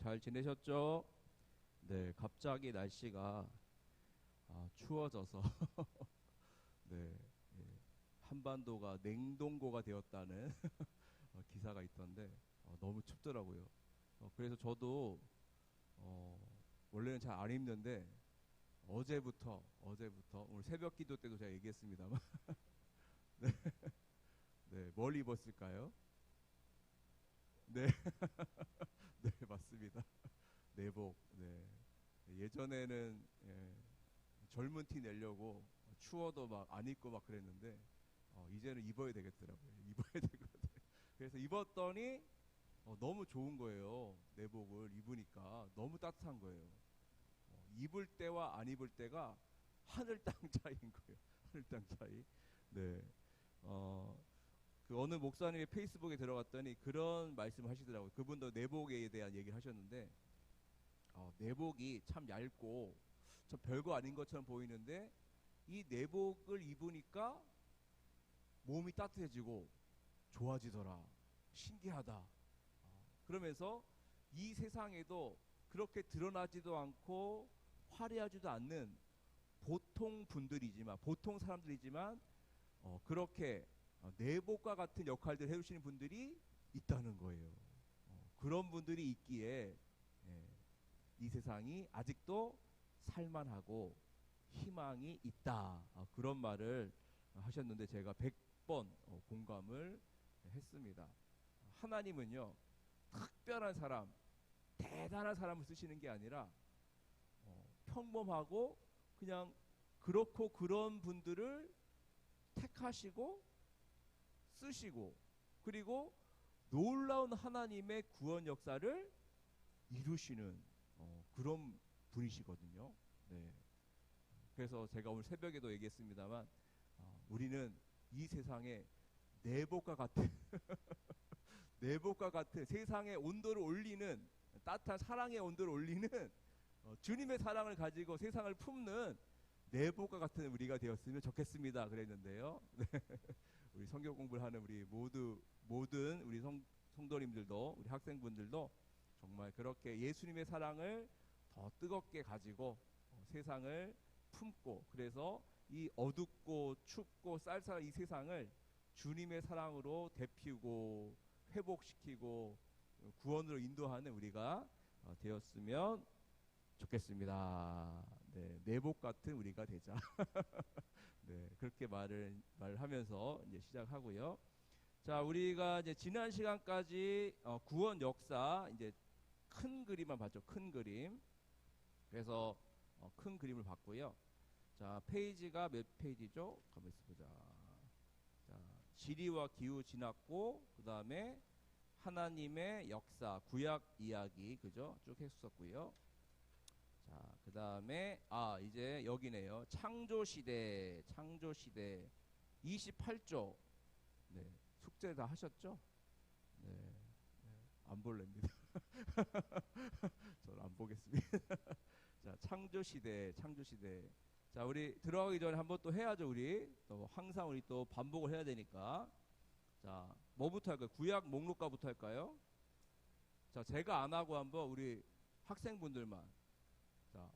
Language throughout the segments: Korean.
잘 지내셨죠? 네, 갑자기 날씨가 추워져서 네, 예, 한반도가 냉동고가 되었다는 기사가 있던데 너무 춥더라고요. 그래서 저도 어, 원래는 잘 안 입는데 어제부터 오늘 새벽 기도 때도 제가 얘기했습니다만 네, 뭘 입었을까요? 네, 네, 맞습니다. 내복. 네. 예전에는 젊은 티 내려고 추워도 막 안 입고 막 그랬는데 이제는 입어야 되겠더라고요. 입어야 되거든. 그래서 입었더니 너무 좋은 거예요. 내복을 입으니까 너무 따뜻한 거예요. 입을 때와 안 입을 때가 하늘 땅 차이인 거예요. 하늘 땅 차이. 네. 어, 그 어느 목사님의 페이스북에 들어갔더니 그런 말씀을 하시더라고요. 그분도 내복에 대한 얘기를 하셨는데 내복이 참 얇고 참 별거 아닌 것처럼 보이는데 이 내복을 입으니까 몸이 따뜻해지고 좋아지더라. 신기하다. 그러면서 이 세상에도 그렇게 드러나지도 않고 화려하지도 않는 보통 분들이지만 보통 사람들이지만 그렇게 내복과 같은 역할들을 해주시는 분들이 있다는 거예요. 그런 분들이 있기에 예, 이 세상이 아직도 살만하고 희망이 있다. 그런 말을 하셨는데 제가 100번 공감을 했습니다. 하나님은요, 특별한 사람, 대단한 사람을 쓰시는 게 아니라 평범하고 그냥 그렇고 그런 분들을 택하시고 쓰시고 그리고 놀라운 하나님의 구원 역사를 이루시는 그런 분이시거든요. 네. 그래서 제가 오늘 새벽에도 얘기했습니다만 우리는 이 세상에 내복과 같은 내복과 같은 세상의 온도를 올리는 따뜻한 사랑의 온도를 올리는 주님의 사랑을 가지고 세상을 품는 내복과 같은 우리가 되었으면 좋겠습니다. 그랬는데요. 네. 우리 성경 공부를 하는 우리 모든 우리 성도님들도 우리 학생분들도 정말 그렇게 예수님의 사랑을 더 뜨겁게 가지고 세상을 품고 그래서 이 어둡고 춥고 쌀쌀한 이 세상을 주님의 사랑으로 데피우고 회복시키고 구원으로 인도하는 우리가 되었으면 좋겠습니다. 네, 내복 같은 우리가 되자. 네, 그렇게 말하면서 이제 시작하고요. 자, 우리가 이제 지난 시간까지 구원 역사 이제 큰 그림만 봤죠. 큰 그림. 그래서 큰 그림을 봤고요. 자, 페이지가 몇 페이지죠? 가만 있어 보자. 자, 지리와 기후 지났고 그 다음에 하나님의 역사, 구약 이야기 그죠? 쭉 했었고요. 자, 그 다음에 이제 여기네요. 창조시대 28조. 네, 숙제 다 하셨죠? 네, 안 볼랍니다. 저는 안 보겠습니다. 자, 창조시대. 자, 우리 들어가기 전에 한번 또 해야죠. 우리 또 항상 우리 또 반복을 해야 되니까. 자, 뭐부터 할까요? 구약 목록가부터 할까요? 자, 제가 안 하고 한번 우리 학생분들만 자,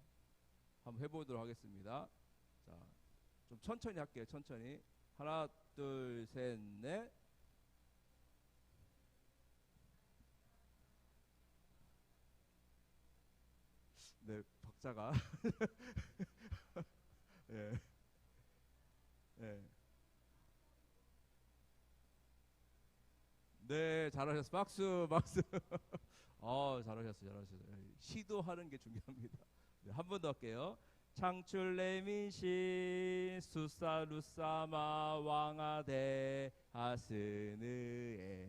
한번 해보도록 하겠습니다. 자, 좀 천천히 할게요. 천천히. 하나, 둘, 셋, 넷. 네, 박자가. 예, 예. 네, 잘하셨어. 박수. 잘하셨어요. 시도하는 게 중요합니다. 네, 한 번 더 할게요. 창출레민시 수사루사마 왕아대 하스느에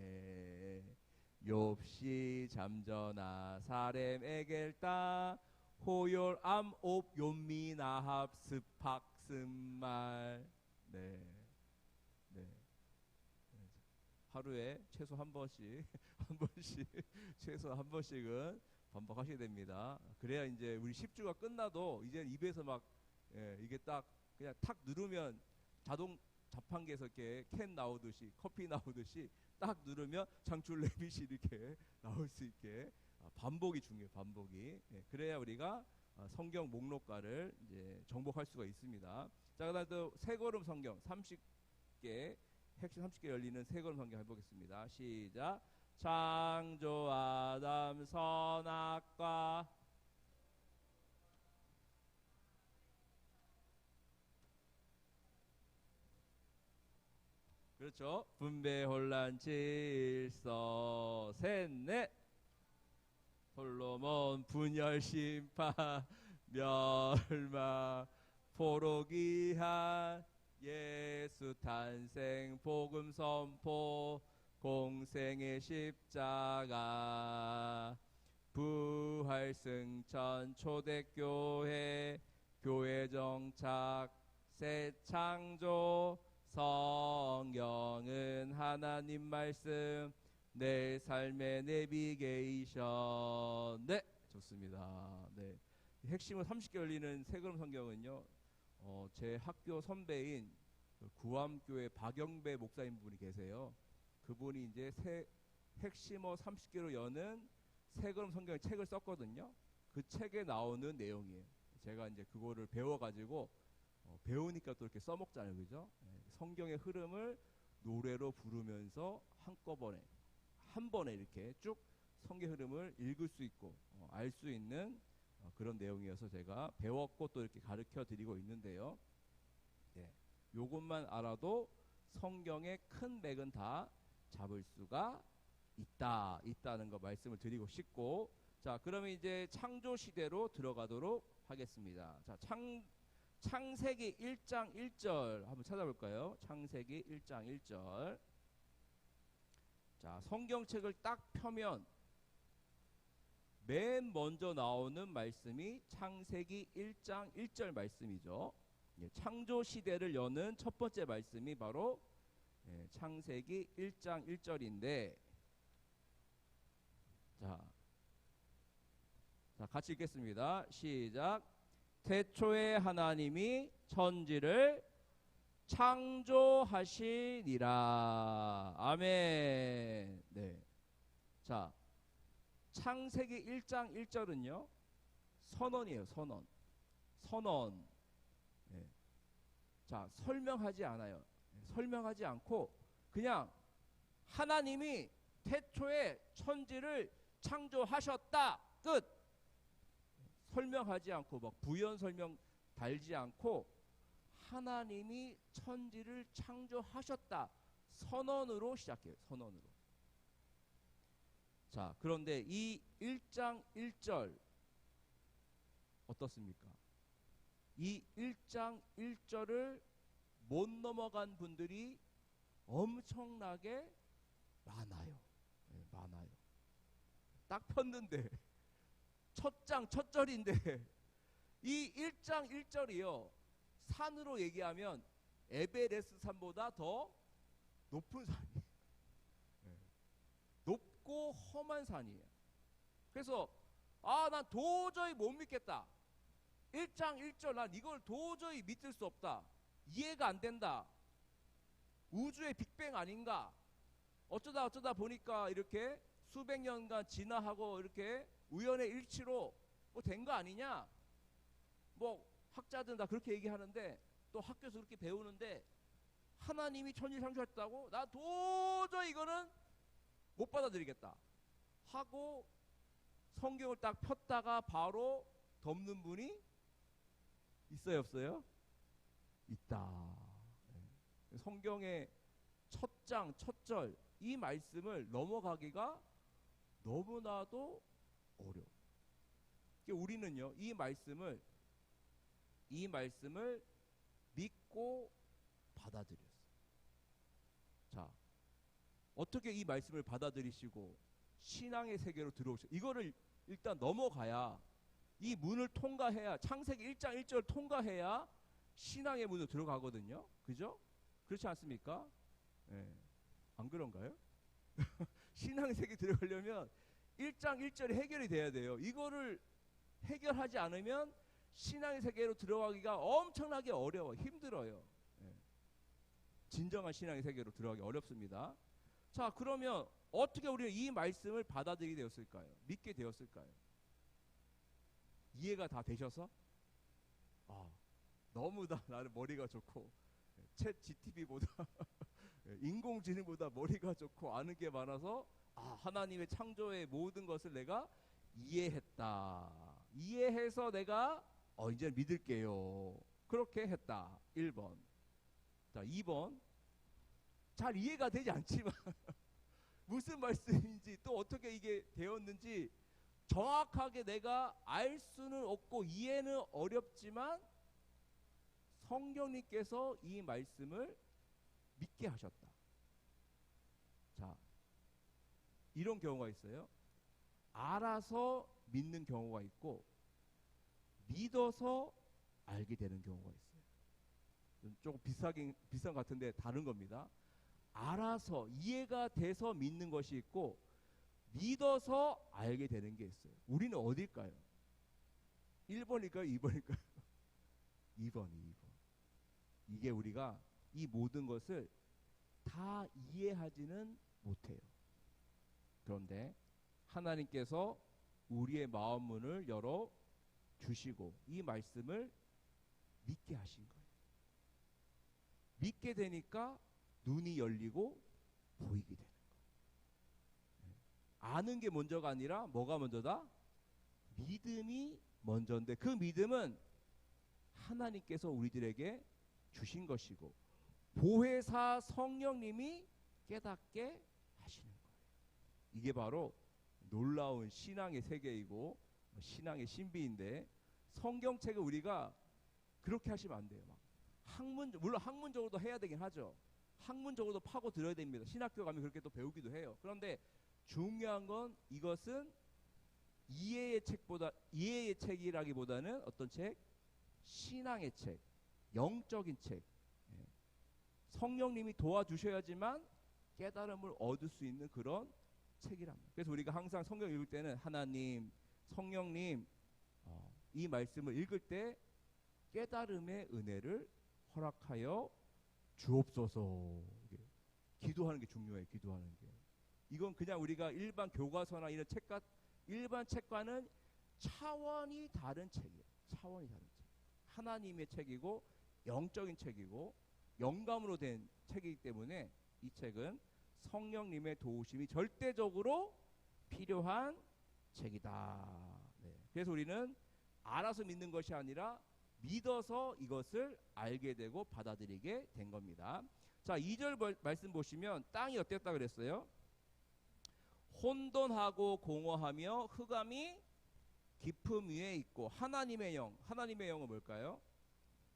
욥시 잠전아 사렘 에겔따 호열 암옵 요미나합 스팍스말. 네, 네. 하루에 최소 한 번씩 한 번씩 최소 한 번씩은 반복하셔야 됩니다. 그래야 이제 우리 10주가 끝나도 이제 입에서 막 이게 딱 그냥 탁 누르면 자동 자판기에서 이렇게 캔 나오듯이 커피 나오듯이 딱 누르면 장출 레빗이 이렇게 나올 수 있게 반복이 중요해요. 반복이. 예, 그래야 우리가 성경 목록가를 이제 정복할 수가 있습니다. 자, 그다음 또 세걸음 성경 30개 핵심 30개 열리는 세걸음 성경 해보겠습니다. 시작. 창조 아담 선악과 그렇죠. 분배 혼란 질서 셋넷 솔로몬 분열 심판 멸망 포로기한 예수 탄생 복음 선포 공생의 십자가 부활 승천 초대교회 교회 정착 새 창조 성경은 하나님 말씀 내 삶의 내비게이션. 네, 좋습니다. 네, 핵심은 30개 열리는 세걸음 성경은요, 제 학교 선배인 구암교회 박영배 목사님 분이 계세요. 그분이 이제 핵심어 30개로 여는 세걸음 성경 책을 썼거든요. 그 책에 나오는 내용이에요. 제가 이제 그거를 배워가지고 배우니까 또 이렇게 써먹잖아요, 그죠? 성경의 흐름을 노래로 부르면서 한꺼번에 한 번에 이렇게 쭉 성경 흐름을 읽을 수 있고 알 수 있는 그런 내용이어서 제가 배웠고 또 이렇게 가르쳐 드리고 있는데요. 예, 요것만 알아도 성경의 큰 맥은 다 잡을 수가 있다는 거 말씀을 드리고 싶고, 자, 그러면 이제 창조 시대로 들어가도록 하겠습니다. 자, 창세기 1장 1절 한번 찾아볼까요? 창세기 1장 1절. 자, 성경책을 딱 펴면 맨 먼저 나오는 말씀이 창세기 1장 1절 말씀이죠. 예, 창조 시대를 여는 첫 번째 말씀이 바로 창세기 1장 1절인데, 자, 같이 읽겠습니다. 시작. 태초에 하나님이 천지를 창조하시니라. 아멘. 네. 자, 창세기 1장 1절은요, 선언이에요. 선언. 선언. 네. 자, 설명하지 않아요. 설명하지 않고 그냥 하나님이 태초에 천지를 창조하셨다. 끝. 설명하지 않고 막 부연 설명 달지 않고 하나님이 천지를 창조하셨다. 선언으로 시작해요. 선언으로. 자, 그런데 이 1장 1절 어떻습니까? 이 1장 1절을 못 넘어간 분들이 엄청나게 많아요. 네, 많아요. 딱 폈는데 첫 장 첫 절인데 이 1장 1절이요, 산으로 얘기하면 에베레스트 산보다 더 높은 산이에요. 네. 높고 험한 산이에요. 그래서 난 도저히 못 믿겠다. 1장 1절 난 이걸 도저히 믿을 수 없다. 이해가 안 된다. 우주의 빅뱅 아닌가? 어쩌다 보니까 이렇게 수백 년간 진화하고 이렇게 우연의 일치로 뭐 된 거 아니냐? 뭐 학자들은 다 그렇게 얘기하는데, 또 학교에서 그렇게 배우는데, 하나님이 천지를 창조했다고? 나 도저히 이거는 못 받아들이겠다 하고 성경을 딱 폈다가 바로 덮는 분이 있어요, 없어요? 있다. 네. 성경의 첫 장, 첫 절, 이 말씀을 넘어가기가 너무나도 어려워. 우리는요, 이 말씀을 믿고 받아들였어요. 자, 어떻게 이 말씀을 받아들이시고 신앙의 세계로 들어오셔? 이거를 일단 넘어가야, 이 문을 통과해야, 창세기 1장 1절 통과해야 신앙의 문으로 들어가거든요. 그죠? 그렇지 않습니까? 네. 안 그런가요? 신앙의 세계 들어가려면 1장 1절이 해결이 돼야 돼요. 이거를 해결하지 않으면 신앙의 세계로 들어가기가 엄청나게 어려워. 힘들어요. 네. 진정한 신앙의 세계로 들어가기 어렵습니다. 자, 그러면 어떻게 우리는 이 말씀을 받아들이게 되었을까요? 믿게 되었을까요? 이해가 다 되셔서? 아, 너무 다 나는 머리가 좋고 챗 GTP보다 인공지능보다 머리가 좋고 아는 게 많아서 하나님의 창조의 모든 것을 내가 이해했다. 이해해서 내가 이제 믿을게요. 그렇게 했다. 1번. 자, 2번. 잘 이해가 되지 않지만 무슨 말씀인지 또 어떻게 이게 되었는지 정확하게 내가 알 수는 없고 이해는 어렵지만 성령님께서 이 말씀을 믿게 하셨다. 자, 이런 경우가 있어요. 알아서 믿는 경우가 있고 믿어서 알게 되는 경우가 있어요. 조금 비싼 것 같은데 다른 겁니다. 알아서 이해가 돼서 믿는 것이 있고 믿어서 알게 되는 게 있어요. 우리는 어딜까요? 1번일까요? 2번일까요? 2번. 이게 우리가 이 모든 것을 다 이해하지는 못해요. 그런데 하나님께서 우리의 마음 문을 열어 주시고 이 말씀을 믿게 하신 거예요. 믿게 되니까 눈이 열리고 보이게 되는 거예요. 아는 게 먼저가 아니라 뭐가 먼저다? 믿음이 먼저인데 그 믿음은 하나님께서 우리들에게 주신 것이고 보혜사 성령님이 깨닫게 하시는 거예요. 이게 바로 놀라운 신앙의 세계이고 신앙의 신비인데 성경책을 우리가 그렇게 하시면 안 돼요. 물론 학문적으로도 해야 되긴 하죠. 학문적으로도 파고 들어야 됩니다. 신학교 가면 그렇게 또 배우기도 해요. 그런데 중요한 건 이것은 이해의 책이라기보다는 어떤 책? 신앙의 책, 영적인 책. 성령님이 도와주셔야지만 깨달음을 얻을 수 있는 그런 책이랍니다. 그래서 우리가 항상 성경 읽을 때는 하나님, 성령님 이 말씀을 읽을 때 깨달음의 은혜를 허락하여 주옵소서. 기도하는 게 중요해요. 기도하는 게. 이건 그냥 우리가 일반 교과서나 이런 일반 책과는 차원이 다른 책이에요. 차원이 다른 책. 하나님의 책이고 영적인 책이고 영감으로 된 책이기 때문에 이 책은 성령님의 도우심이 절대적으로 필요한 책이다. 네. 그래서 우리는 알아서 믿는 것이 아니라 믿어서 이것을 알게 되고 받아들이게 된 겁니다. 자, 2절 말씀 보시면 땅이 어땠다 그랬어요? 혼돈하고 공허하며 흑암이 깊음 위에 있고 하나님의 영은 뭘까요?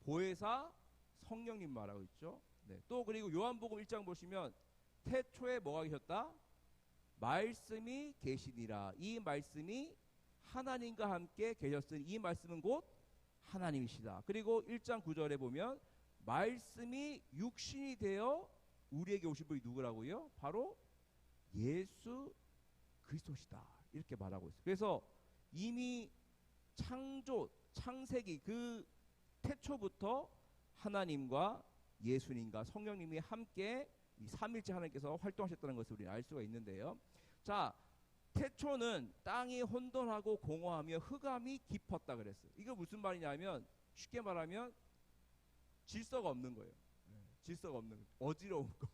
보혜사 성령님 말하고 있죠. 네. 또 그리고 요한복음 1장 보시면 태초에 뭐가 계셨다? 말씀이 계시니라. 이 말씀이 하나님과 함께 계셨으니 이 말씀은 곧 하나님이시다. 그리고 1장 9절에 보면 말씀이 육신이 되어 우리에게 오신 분이 누구라고요? 바로 예수 그리스도시다. 이렇게 말하고 있어요. 그래서 이미 창세기 그 태초부터 하나님과 예수님과 성령님이 함께 이 삼일째 하나님께서 활동하셨다는 것을 우리는 알 수가 있는데요. 자, 태초는 땅이 혼돈하고 공허하며 흑암이 깊었다 그랬어요. 이거 무슨 말이냐면 쉽게 말하면 질서가 없는 거예요. 질서가 없는 거예요. 어지러운 거.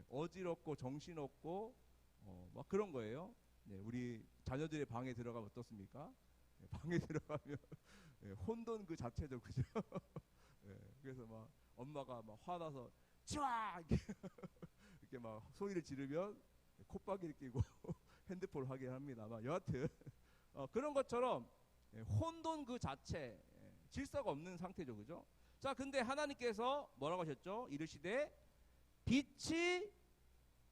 어지럽고 정신없고 막 그런 거예요. 네, 우리 자녀들의 방에 들어가면 어떻습니까? 방에 들어가면 혼돈 그 자체죠, 그죠? 그래서 막 엄마가 막 화나서 쫙 이렇게 막 소리를 지르면 콧바퀴를 끼고 핸드폰을 하게 합니다만 여하튼 그런 것처럼 혼돈 그 자체 질서가 없는 상태죠, 그죠? 자, 근데 하나님께서 뭐라고 하셨죠? 이르시되 빛이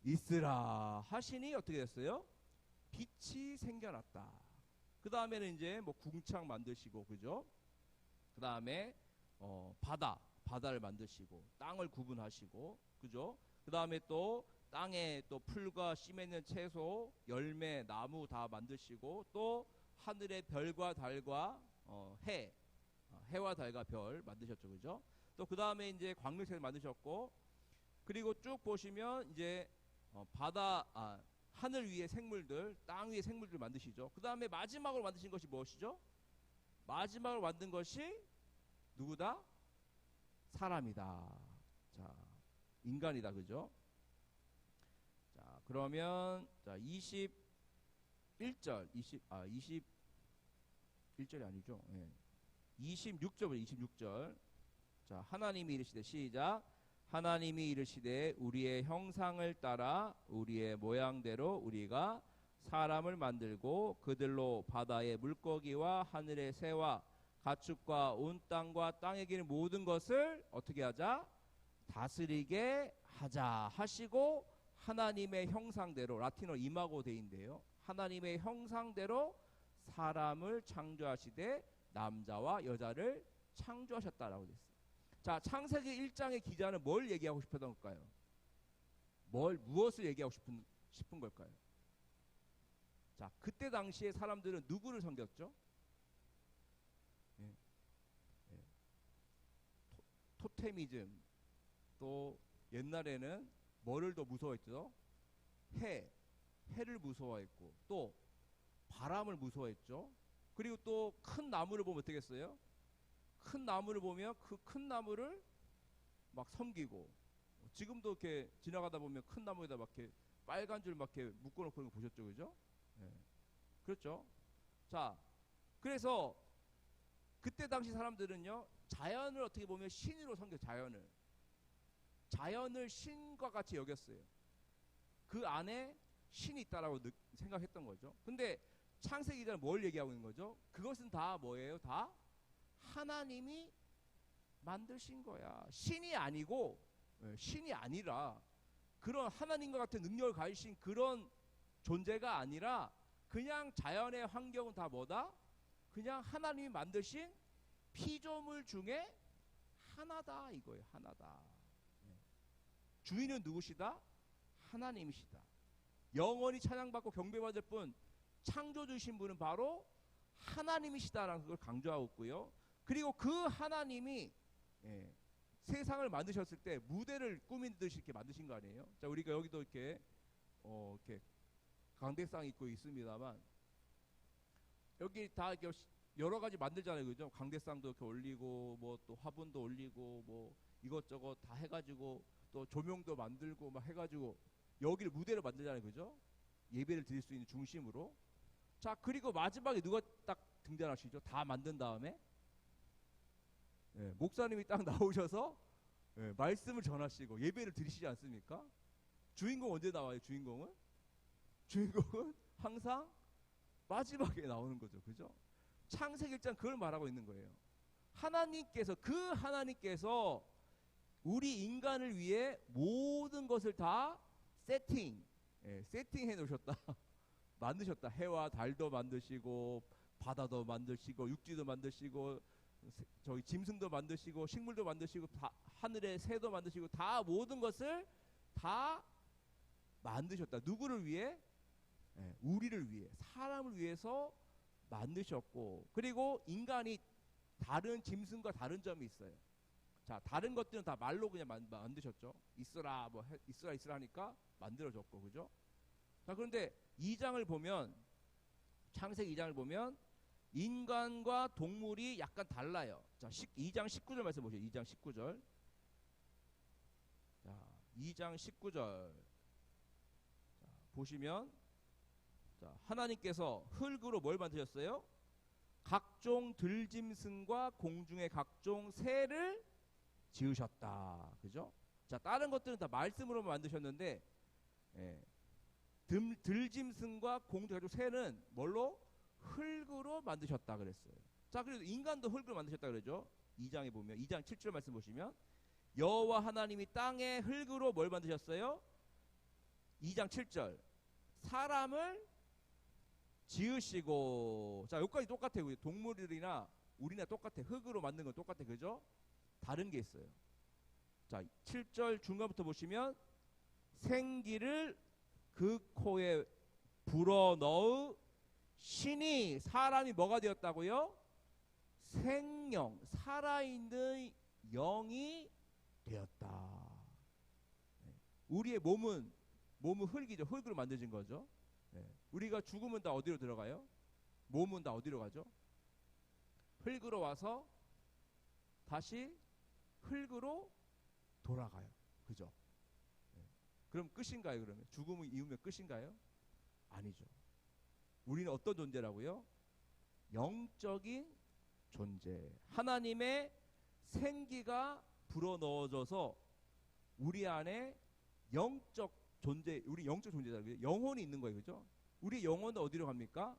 있으라 하시니 어떻게 됐어요? 빛이 생겨났다. 그 다음에는 이제 뭐 궁창 만드시고, 그죠? 그 다음에 바다를 만드시고 땅을 구분하시고, 그죠? 그 다음에 또 땅에 또 풀과 씨 맺는 채소, 열매, 나무 다 만드시고 또 하늘의 별과 달과 해와 달과 별 만드셨죠, 그죠? 또 그 다음에 이제 광명체를 만드셨고, 그리고 쭉 보시면 이제 하늘 위의 생물들, 땅 위의 생물들 만드시죠. 그 다음에 마지막으로 만드신 것이 무엇이죠? 마지막으로 만든 것이 누구다? 사람이다. 자, 인간이다. 그죠? 자, 그러면 자, 21절, 21절이 아니죠. 예. 26절부터 26절. 자, 하나님이 이르시되 시작. 하나님이 이르시되 우리의 형상을 따라 우리의 모양대로 우리가 사람을 만들고 그들로 바다의 물고기와 하늘의 새와 가축과 온 땅과 땅에 기는 모든 것을 어떻게 하자? 다스리게 하자 하시고 하나님의 형상대로, 라틴어 이마고 데인데요, 하나님의 형상대로 사람을 창조하시되 남자와 여자를 창조하셨다라고 됐어요. 자, 창세기 1장의 기자는 뭘 얘기하고 싶었던 걸까요? 무엇을 얘기하고 싶은 걸까요? 자, 그때 당시에 사람들은 누구를 섬겼죠? 예. 예. 토테미즘, 또 옛날에는 뭐를 더 무서워했죠? 해를 무서워했고, 또 바람을 무서워했죠. 그리고 또 큰 나무를 보면 어떻겠어요? 큰 나무를 보면 그 큰 나무를 막 섬기고, 지금도 이렇게 지나가다 보면 큰 나무에다 막 이렇게 빨간 줄 막 이렇게 묶어놓고 그런 거 보셨죠, 그죠? 예. 그렇죠. 자, 그래서 그때 당시 사람들은요, 자연을 어떻게 보면 신으로 섬겨, 자연을 신과 같이 여겼어요. 그 안에 신이 있다라고 생각했던 거죠. 근데 창세기 기자는 뭘 얘기하고 있는 거죠? 그것은 다 뭐예요? 다 하나님이 만드신 거야. 신이 아니고, 신이 아니라 그런 하나님과 같은 능력을 가지신 그런 존재가 아니라 그냥 자연의 환경은 다 뭐다? 그냥 하나님이 만드신 피조물 중에 하나다 이거예요. 하나다. 주인은 누구시다? 하나님이시다. 영원히 찬양받고 경배받을 분, 창조주신 분은 바로 하나님이시다라는 걸 강조하고 있고요. 그리고 그 하나님이 세상을 만드셨을 때 무대를 꾸미듯이 이렇게 만드신 거 아니에요? 자, 우리가 여기도 이렇게 강대상 있고 있습니다만, 여기 다 이렇게 여러 가지 만들잖아요, 그죠? 강대상도 이렇게 올리고, 뭐 또 화분도 올리고, 뭐 이것저것 다 해가지고, 또 조명도 만들고 막 해가지고 여기를 무대를 만들잖아요, 그죠? 예배를 드릴 수 있는 중심으로. 자, 그리고 마지막에 누가 딱 등장하시죠? 다 만든 다음에 목사님이 딱 나오셔서 말씀을 전하시고 예배를 드리시지 않습니까? 주인공 언제 나와요? 주인공은 항상 마지막에 나오는 거죠, 그죠? 창세기 1장 그걸 말하고 있는 거예요. 하나님께서 우리 인간을 위해 모든 것을 다 세팅해 놓으셨다. 만드셨다. 해와 달도 만드시고, 바다도 만드시고, 육지도 만드시고, 저기 짐승도 만드시고, 식물도 만드시고, 하늘의 새도 만드시고, 다 모든 것을 다 만드셨다. 누구를 위해? 우리를 위해, 사람을 위해서 만드셨고, 그리고 인간이 다른 짐승과 다른 점이 있어요. 자, 다른 것들은 다 말로 그냥 만드셨죠. 있으라 하니까 만들어졌고, 그죠? 자, 그런데 2장을 보면, 창세기 2장을 보면 인간과 동물이 약간 달라요. 자, 2장 19절 말씀 보세요. 2장 19절. 자, 2장 19절. 자, 보시면, 자, 하나님께서 흙으로 뭘 만드셨어요? 각종 들짐승과 공중의 각종 새를 지으셨다. 그죠? 자, 다른 것들은 다 말씀으로 만드셨는데, 들짐승과 공중의 각종 새는 뭘로? 흙으로 만드셨다 그랬어요. 자, 그래도 인간도 흙으로 만드셨다 그러죠. 2장에 보면, 2장 7절 말씀 보시면, 여호와 하나님이 땅에 흙으로 뭘 만드셨어요? 2장 7절. 사람을 지으시고. 자, 여기까지 똑같아요. 동물이나 우리나 똑같아. 흙으로 만든 건 똑같아. 그죠? 다른 게 있어요. 자, 7절 중간부터 보시면, 생기를 그 코에 불어넣으 신이 사람이 뭐가 되었다고요? 생명, 살아있는 영이 되었다. 우리의 몸은 몸은 흙이죠. 흙으로 만들어진 거죠. 예. 우리가 죽으면 다 어디로 들어가요? 몸은 다 어디로 가죠? 흙으로 와서 다시 흙으로 돌아가요. 그죠? 예. 그럼 끝인가요? 그러면 죽음을 이으면 끝인가요? 아니죠. 우리는 어떤 존재라고요? 영적인 존재. 하나님의 생기가 불어넣어져서 우리 안에 영적 존재, 우리 영적 존재잖아요. 영혼이 있는 거예요. 그죠? 우리 영혼은 어디로 갑니까?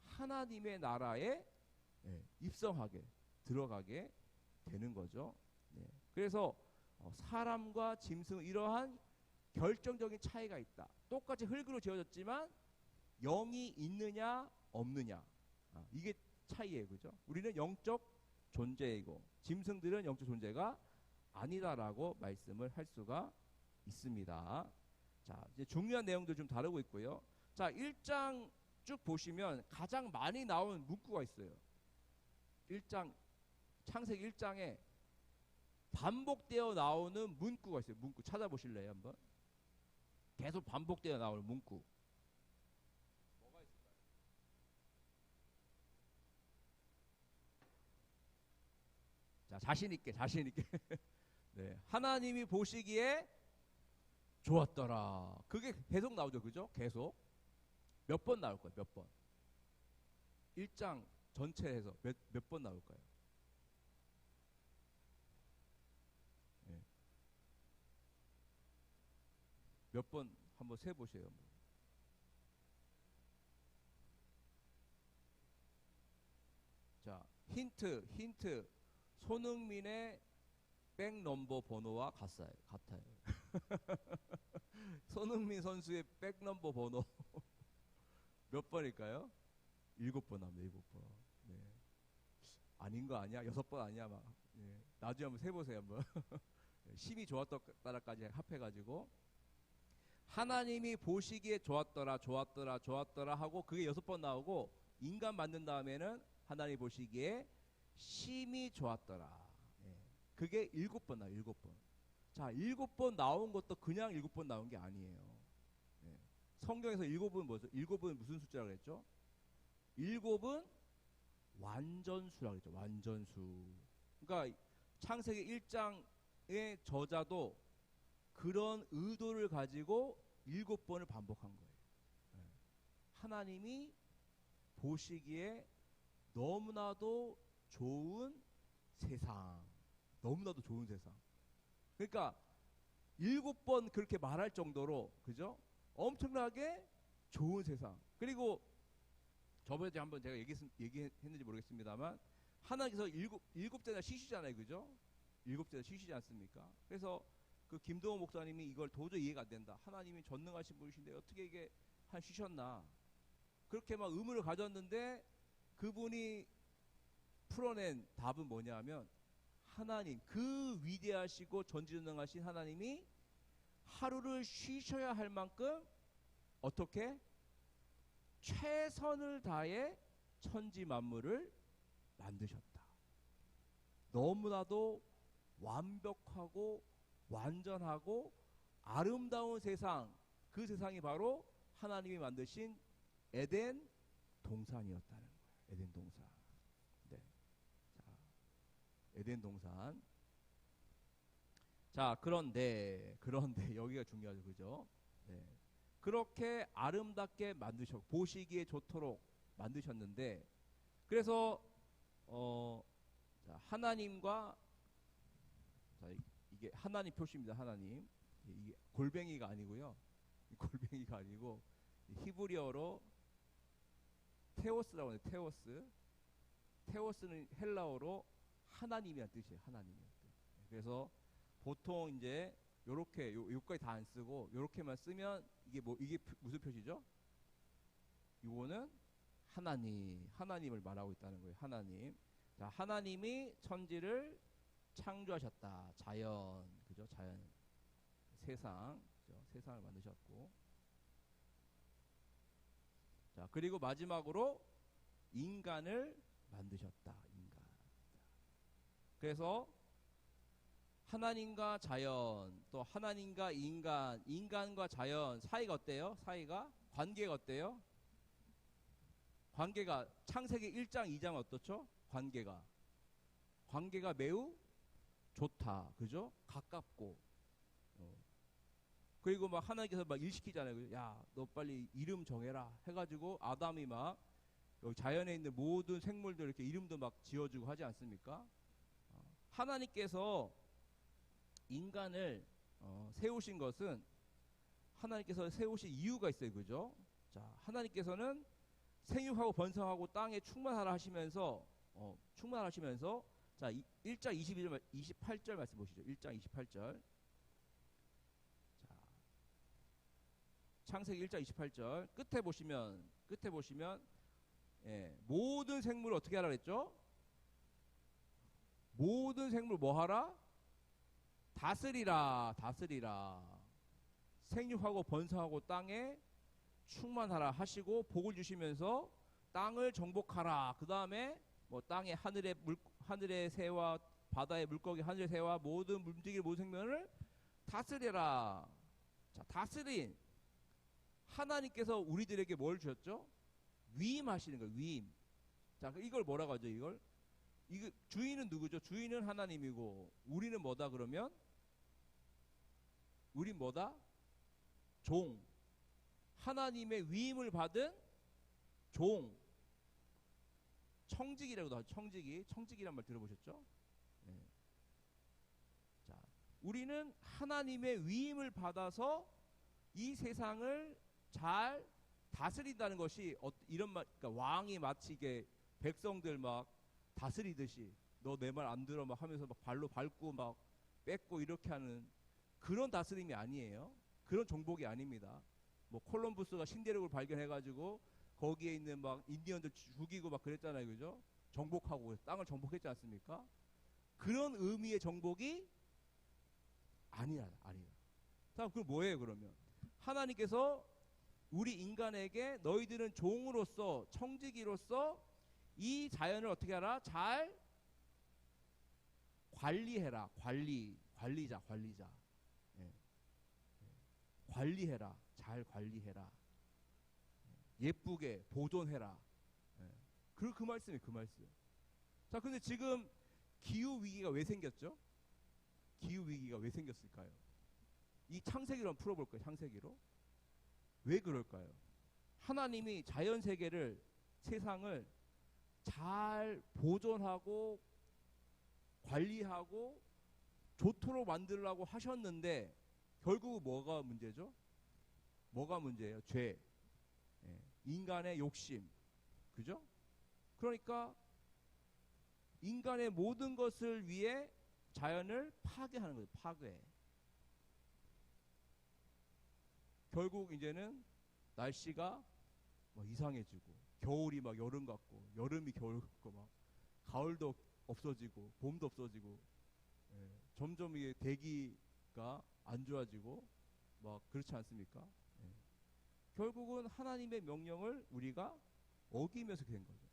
하나님의 나라에 입성하게, 들어가게 되는 거죠. 네. 그래서 사람과 짐승 이러한 결정적인 차이가 있다. 똑같이 흙으로 지어졌지만 영이 있느냐 없느냐, 이게 차이예요. 그죠? 우리는 영적 존재이고 짐승들은 영적 존재가 아니다라고 말씀을 할 수가 있습니다. 자, 이제 중요한 내용들 좀 다루고 있고요. 자, 1장 쭉 보시면 가장 많이 나오는 문구가 있어요. 1장, 창세기 1장에 반복되어 나오는 문구가 있어요. 문구 찾아보실래요? 한번. 계속 반복되어 나오는 문구. 뭐가 있을까요? 자, 자신 있게. 네, 하나님이 보시기에 좋았더라. 그게 계속 나오죠. 그죠? 계속. 몇 번 나올 거예요? 몇 번? 1장 전체에서 몇 번 나올까요? 네. 몇 번 한번 세보세요. 자, 힌트. 손흥민의 백넘버 번호와 같아요. 손흥민 선수의 백넘버 번호 몇 번일까요? 7번 합니다. 7번. 네. 아닌 거 아니야? 6번 아니야? 막. 네. 나중에 한번 세보세요. 한번. 심히 좋았더라까지 합해가지고 하나님이 보시기에 좋았더라 하고 그게 6번 나오고 인간 만든 다음에는 하나님 보시기에 심히 좋았더라. 네. 그게 7번 나와요. 7번. 자, 7번 나온 것도 그냥 7번 나온 게 아니에요. 네. 성경에서 7은 뭐죠? 7은 무슨 숫자라고 했죠? 7은 완전수라고 했죠. 완전수. 그러니까 창세기 1장의 저자도 그런 의도를 가지고 7번을 반복한 거예요. 네. 하나님이 보시기에 너무나도 좋은 세상. 너무나도 좋은 세상. 그러니까 7번 그렇게 말할 정도로, 그죠? 엄청나게 좋은 세상. 그리고 저번에 한번 제가 얘기했는지 모르겠습니다만 하나님께서 일곱째나 쉬시잖아요. 그죠? 일곱째나 쉬시지 않습니까? 그래서 그 김동호 목사님이 이걸 도저히 이해가 안 된다. 하나님이 전능하신 분이신데 어떻게 이게 한 쉬셨나. 그렇게 막 의문을 가졌는데 그분이 풀어낸 답은 뭐냐 하면 하나님, 그 위대하시고 전지전능하신 하나님이 하루를 쉬셔야 할 만큼 어떻게? 최선을 다해 천지 만물을 만드셨다. 너무나도 완벽하고 완전하고 아름다운 세상, 그 세상이 바로 하나님이 만드신 에덴 동산이었다는 거예요. 에덴 동산. 네. 자, 에덴 동산. 자, 그런데 여기가 중요하죠. 그죠? 네. 그렇게 아름답게 만드셨고 보시기에 좋도록 만드셨는데, 그래서 자, 하나님과, 자, 이게 하나님 표시입니다. 하나님. 이게 골뱅이가 아니고요. 골뱅이가 아니고 히브리어로 테오스라고 해요. 테오스. 테오스는 헬라어로 하나님이란 뜻이에요. 하나님이란 뜻. 그래서 보통 이제 요렇게 요까지 다 안 쓰고 요렇게만 쓰면 이게 무슨 표시죠? 이거는 하나님을 말하고 있다는 거예요. 하나님. 자, 하나님이 천지를 창조하셨다. 자연, 그죠? 자연, 세상, 그죠? 세상을 만드셨고, 자, 그리고 마지막으로 인간을 만드셨다. 인간. 그래서 하나님과 자연, 또 하나님과 인간, 인간과 자연 사이가 어때요? 사이가 관계가 어때요? 관계가 창세기 1장 2장 어떻죠? 관계가 매우 좋다. 그죠? 가깝고. 그리고 막 하나님께서 막 일 시키잖아요. 야, 너 빨리 이름 정해라 해가지고 아담이 막 여기 자연에 있는 모든 생물들 이렇게 이름도 막 지어주고 하지 않습니까? 하나님께서 인간을 세우신 것은 하나님께서 세우신 이유가 있어요. 그죠? 자, 하나님께서는 생육하고 번성하고 땅에 충만하라 하시면서 자, 1장 22절 28절 말씀 보시죠. 1장 28절. 자, 창세기 1장 28절 끝에 보시면 예, 모든 생물을 어떻게 하라 그랬죠? 모든 생물 뭐 하라? 다스리라. 생육하고 번성하고 땅에 충만하라 하시고 복을 주시면서 땅을 정복하라. 그 다음에 뭐 땅에 하늘의 새와 바다의 물고기, 하늘의 새와 모든 움직이는 모든 생명을 다스려라. 자, 다스린 하나님께서 우리들에게 뭘 주셨죠? 위임하시는 거예요. 위임. 자, 이걸 뭐라고 하죠? 이거 주인은 누구죠? 주인은 하나님이고 우리는 뭐다 그러면? 우린 뭐다? 종. 하나님의 위임을 받은 종. 청직이라고도 하죠. 청직이란 말 들어보셨죠? 네. 자, 우리는 하나님의 위임을 받아서 이 세상을 잘 다스린다는 것이 이런 말, 그러니까 왕이 마치 이게 백성들 막 다스리듯이 너 내 말 안 들어 막 하면서 막 발로 밟고 막 뺏고 이렇게 하는 그런 다스림이 아니에요. 그런 정복이 아닙니다. 뭐 콜럼부스가 신대륙을 발견해가지고 거기에 있는 막 인디언들 죽이고 막 그랬잖아요. 그죠? 정복하고 땅을 정복했지 않습니까? 그런 의미의 정복이 아니야. 자, 그럼 뭐예요 그러면? 하나님께서 우리 인간에게 너희들은 종으로서 청지기로서 이 자연을 어떻게 하라? 잘 관리해라. 관리자. 예. 관리해라. 잘 관리해라. 예쁘게 보존해라. 예. 그 말씀이에요. 그 말씀. 자, 근데 지금 기후 위기가 왜 생겼죠? 기후 위기가 왜 생겼을까요? 이 창세기로 한번 풀어볼까요? 창세기로. 왜 그럴까요? 하나님이 자연 세계를 세상을 잘 보존하고 관리하고 좋도록 만들라고 하셨는데 결국 뭐가 문제죠? 뭐가 문제예요? 죄. 예. 인간의 욕심. 그죠? 그러니까 인간의 모든 것을 위해 자연을 파괴하는 거예요. 파괴. 결국 이제는 날씨가 막 이상해지고 겨울이 막 여름 같고 여름이 겨울 같고 막 가을도 없어지고 봄도 없어지고 예, 점점 이게 대기가 안 좋아지고 막 그렇지 않습니까? 예. 결국은 하나님의 명령을 우리가 어기면서 된 거죠.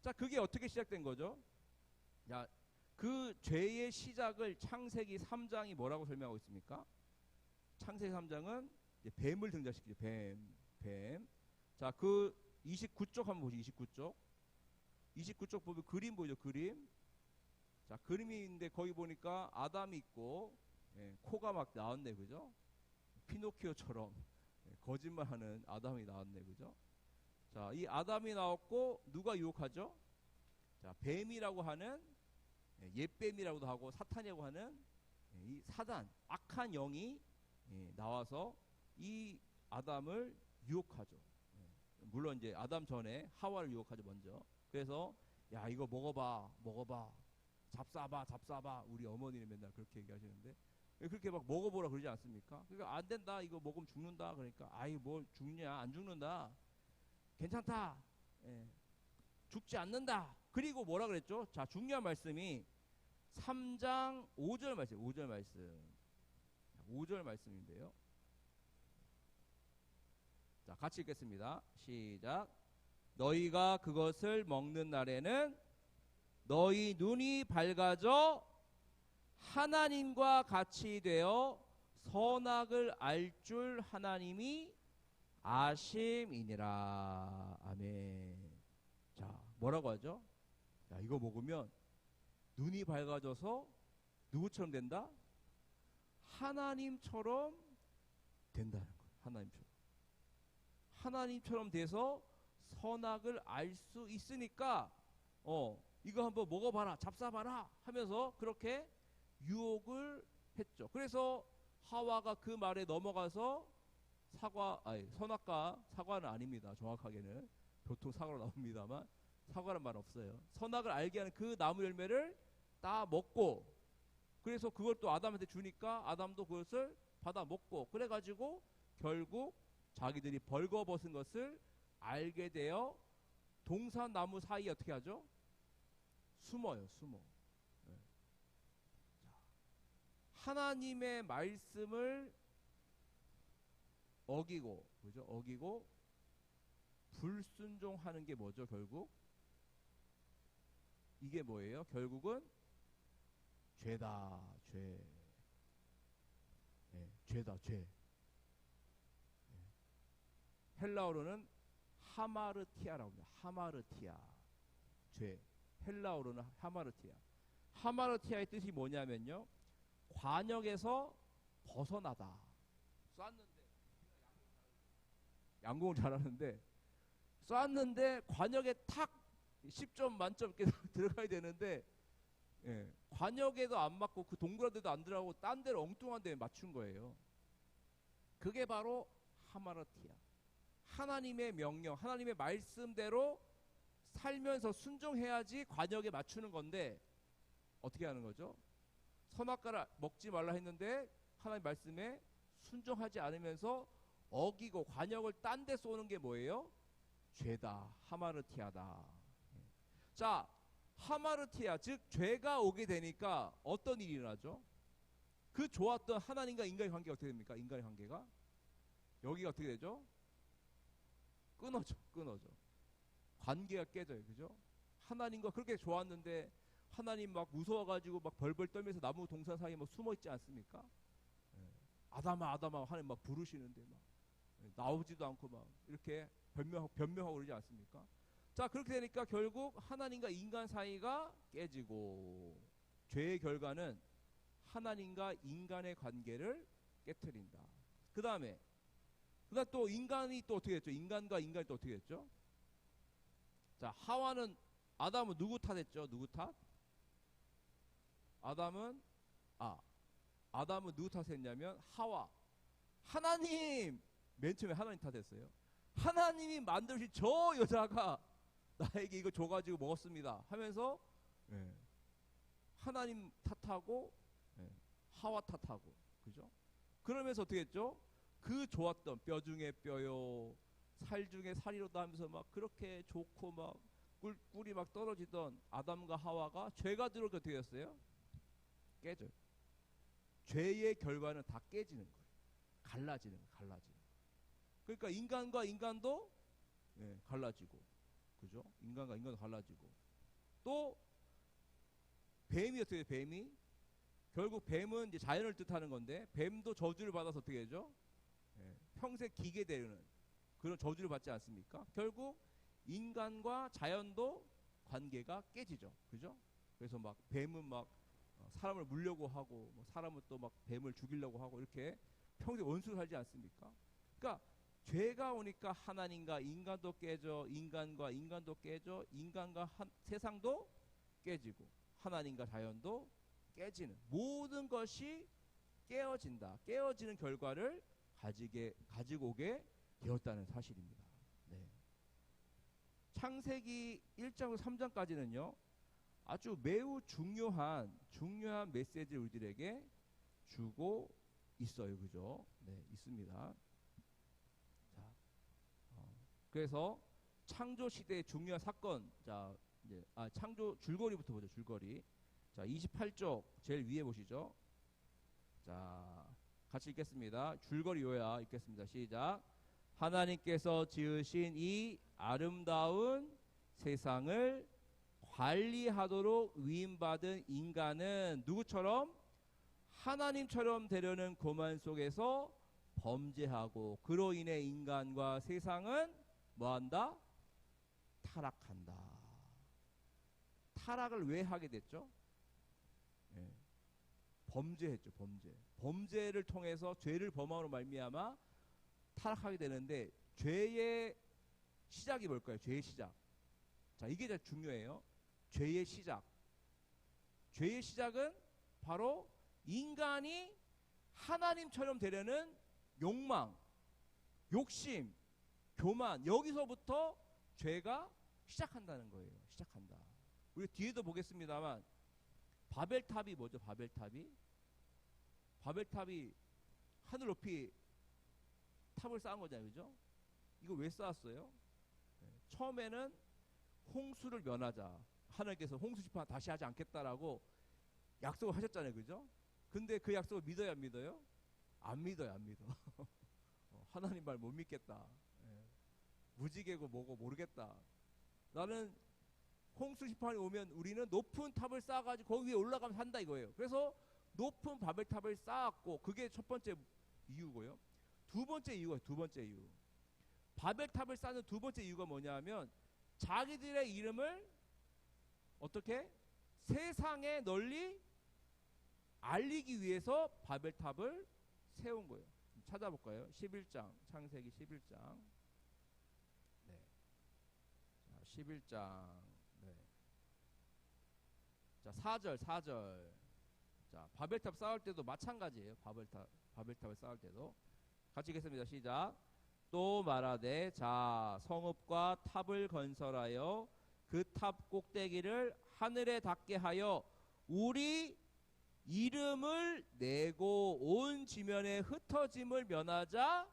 자, 그게 어떻게 시작된 거죠? 야, 그 죄의 시작을 창세기 3장이 뭐라고 설명하고 있습니까? 창세기 3장은 뱀을 등장시키죠. 뱀. 자, 그 29쪽 한번 보시죠. 29쪽 보면 그림 보이죠. 그림. 자, 그림이 있는데 거기 보니까 아담이 있고 예, 코가 막 나왔네. 그죠? 피노키오처럼 예, 거짓말하는 아담이 나왔네. 그죠? 자, 이 아담이 나왔고 누가 유혹하죠? 자, 뱀이라고 하는 예, 옛뱀이라고도 하고 사탄이라고 하는 예, 이 사단, 악한 영이 예, 나와서 이 아담을 유혹하죠. 예, 물론 이제 아담 전에 하와를 유혹하죠 먼저. 그래서 야, 이거 먹어봐, 잡숴봐. 우리 어머니는 맨날 그렇게 얘기하시는데 그렇게 막 먹어보라 그러지 않습니까? 그러니까 안 된다, 이거 먹으면 죽는다. 그러니까 아이 뭘 죽냐, 안 죽는다, 괜찮다, 예, 죽지 않는다. 그리고 뭐라 그랬죠? 자, 중요한 말씀이 3장 5절 말씀. 5절 말씀인데요. 자, 같이 읽겠습니다. 시작. 너희가 그것을 먹는 날에는 너희 눈이 밝아져 하나님과 같이 되어 선악을 알 줄 하나님이 아심이니라. 아멘. 자, 뭐라고 하죠? 야, 이거 먹으면 눈이 밝아져서 누구처럼 된다? 하나님처럼 된다는 거예요. 하나님처럼. 하나님처럼 돼서 선악을 알 수 있으니까 이거 한번 먹어봐라, 잡숴봐라 하면서 그렇게 유혹을 했죠. 그래서 하와가 그 말에 넘어가서 선악과 사과는 아닙니다. 정확하게는 보통 사과로 나옵니다만 사과란 말 없어요. 선악을 알게 하는 그 나무 열매를 따 먹고, 그래서 그걸 또 아담한테 주니까 아담도 그것을 받아 먹고, 그래가지고 결국 자기들이 벌거벗은 것을 알게 되어 동산나무 사이에 어떻게 하죠? 숨어요. 숨어. 네. 하나님의 말씀을 어기고, 그죠? 어기고 불순종하는 게 뭐죠? 결국 이게 뭐예요? 결국은 죄다. 죄. 네, 죄다. 죄. 네. 헬라어로는 하마르티아라고 합니다. 하마르티아. 죄. 헬라어로는 하마르티아. 하마르티아의 뜻이 뭐냐면요, 관역에서 벗어나다. 쐈는데, 양궁을 잘하는데 쐈는데 관역에 탁 10점 만점 이렇게 들어가야 되는데, 예, 관역에도 안 맞고 그 동그란 데도 안 들어가고 딴 데로 엉뚱한 데에 맞춘 거예요. 그게 바로 하마르티아. 하나님의 명령, 하나님의 말씀대로 살면서 순종해야지 관역에 맞추는 건데 어떻게 하는 거죠? 선악과를 먹지 말라 했는데 하나님 말씀에 순종하지 않으면서 어기고 관역을 딴 데 쏘는 게 뭐예요? 죄다. 하마르티아다. 자, 하마르티아, 즉 죄가 오게 되니까 어떤 일이 일어나죠? 그 좋았던 하나님과 인간의 관계가 어떻게 됩니까? 인간의 관계가 여기가 어떻게 되죠? 끊어져. 관계가 깨져요. 그죠? 하나님과 그렇게 좋았는데 하나님 막 무서워가지고 막 벌벌 떨면서 나무 동산 사이에 막 숨어 있지 않습니까? 예. 아담아 하나님 막 부르시는데 막 나오지도 않고 막 이렇게 변명하고 그러지 않습니까? 자, 그렇게 되니까 결국 하나님과 인간 사이가 깨지고, 죄의 결과는 하나님과 인간의 관계를 깨트린다. 그 다음에 또 인간이 또 어떻게 됐죠? 인간과 인간이 또 어떻게 됐죠? 자, 아담은 누구 탓했죠? 누구 탓? 아담은 누구 탓했냐면 하나님, 맨 처음에 하나님 탓했어요. 하나님이 만드신 저 여자가 나에게 이거 줘가지고 먹었습니다 하면서, 예, 하나님 탓하고, 예, 하와 탓하고, 그죠? 그러면서 어떻게 했죠? 그 좋았던 뼈 중에 뼈요 살 중에 살이로다 하면서 막 그렇게 좋고 막 꿀이 막 떨어지던 아담과 하와가 죄가 들어오게 어떻게 됐어요? 깨져요. 죄의 결과는 다 깨지는 거예요. 갈라지는 거예요. 그러니까 인간과 인간도, 예, 갈라지고, 그죠? 인간과 인간도 갈라지고, 또 뱀이 어떻게 돼요? 뱀이 결국 뱀은 이제 자연을 뜻하는 건데 뱀도 저주를 받아서 어떻게 되죠? 예, 평생 기게 되는 그런 저주를 받지 않습니까? 결국 인간과 자연도 관계가 깨지죠. 그죠? 그래서 막 뱀은 막 사람을 물려고 하고, 뭐 사람은 또 막 뱀을 죽이려고 하고, 이렇게 평생 원수로 살지 않습니까? 그러니까 죄가 오니까 하나님과 인간도 깨져, 인간과 인간도 깨져, 인간과 세상도 깨지고, 하나님과 자연도 깨지는, 모든 것이 깨어진다. 깨어지는 결과를 가지고 오게 되었다는 사실입니다. 네. 창세기 1장부터 3장까지는요 아주 매우 중요한 메시지를 우리들에게 주고 있어요. 그죠? 네, 있습니다. 자, 그래서 창조 시대의 중요한 사건, 자, 이제 창조 줄거리부터 보죠. 줄거리. 자, 28쪽 제일 위에 보시죠. 자, 같이 읽겠습니다. 줄거리 요야 읽겠습니다. 시작. 하나님께서 지으신 이 아름다운 세상을 관리하도록 위임받은 인간은 누구처럼? 하나님처럼 되려는 고만 속에서 범죄하고 그로 인해 인간과 세상은 뭐한다? 타락한다. 타락을 왜 하게 됐죠? 예. 범죄했죠. 범죄를 통해서 죄를 범함으로 말미암아 타락하게 되는데, 죄의 시작이 뭘까요? 죄의 시작. 자, 이게 제일 중요해요. 죄의 시작. 죄의 시작은 바로 인간이 하나님처럼 되려는 욕망, 욕심, 교만, 여기서부터 죄가 시작한다는 거예요. 시작한다. 우리 뒤에도 보겠습니다만, 바벨탑이 뭐죠? 바벨탑이 하늘 높이 탑을 쌓은 거잖아요. 그죠? 이거 왜 쌓았어요? 처음에는 홍수를 면하자. 하나님께서 홍수 심판 다시 하지 않겠다라고 약속을 하셨잖아요. 그죠? 근데 그 약속을 믿어요, 안 믿어요? 안 믿어요. 하나님 말 못 믿겠다. 무지개고 뭐고 모르겠다. 나는 홍수 심판이 오면 우리는 높은 탑을 쌓아가지고 거기 위에 올라가면 산다 이거예요. 그래서 높은 바벨탑을 쌓았고, 그게 첫 번째 이유고요. 두 번째 이유. 바벨탑을 쌓는 두 번째 이유가 뭐냐면, 자기들의 이름을 어떻게 세상에 널리 알리기 위해서 바벨탑을 세운 거예요. 찾아볼까요? 11장, 창세기 11장. 네. 자, 11장. 네. 자, 4절. 자, 바벨탑 쌓을 때도 마찬가지예요. 바벨탑을 쌓을 때도. 같이 읽겠습니다. 시작. 또 말하되, 자, 성읍과 탑을 건설하여 그 탑 꼭대기를 하늘에 닿게 하여 우리 이름을 내고 온 지면에 흩어짐을 면하자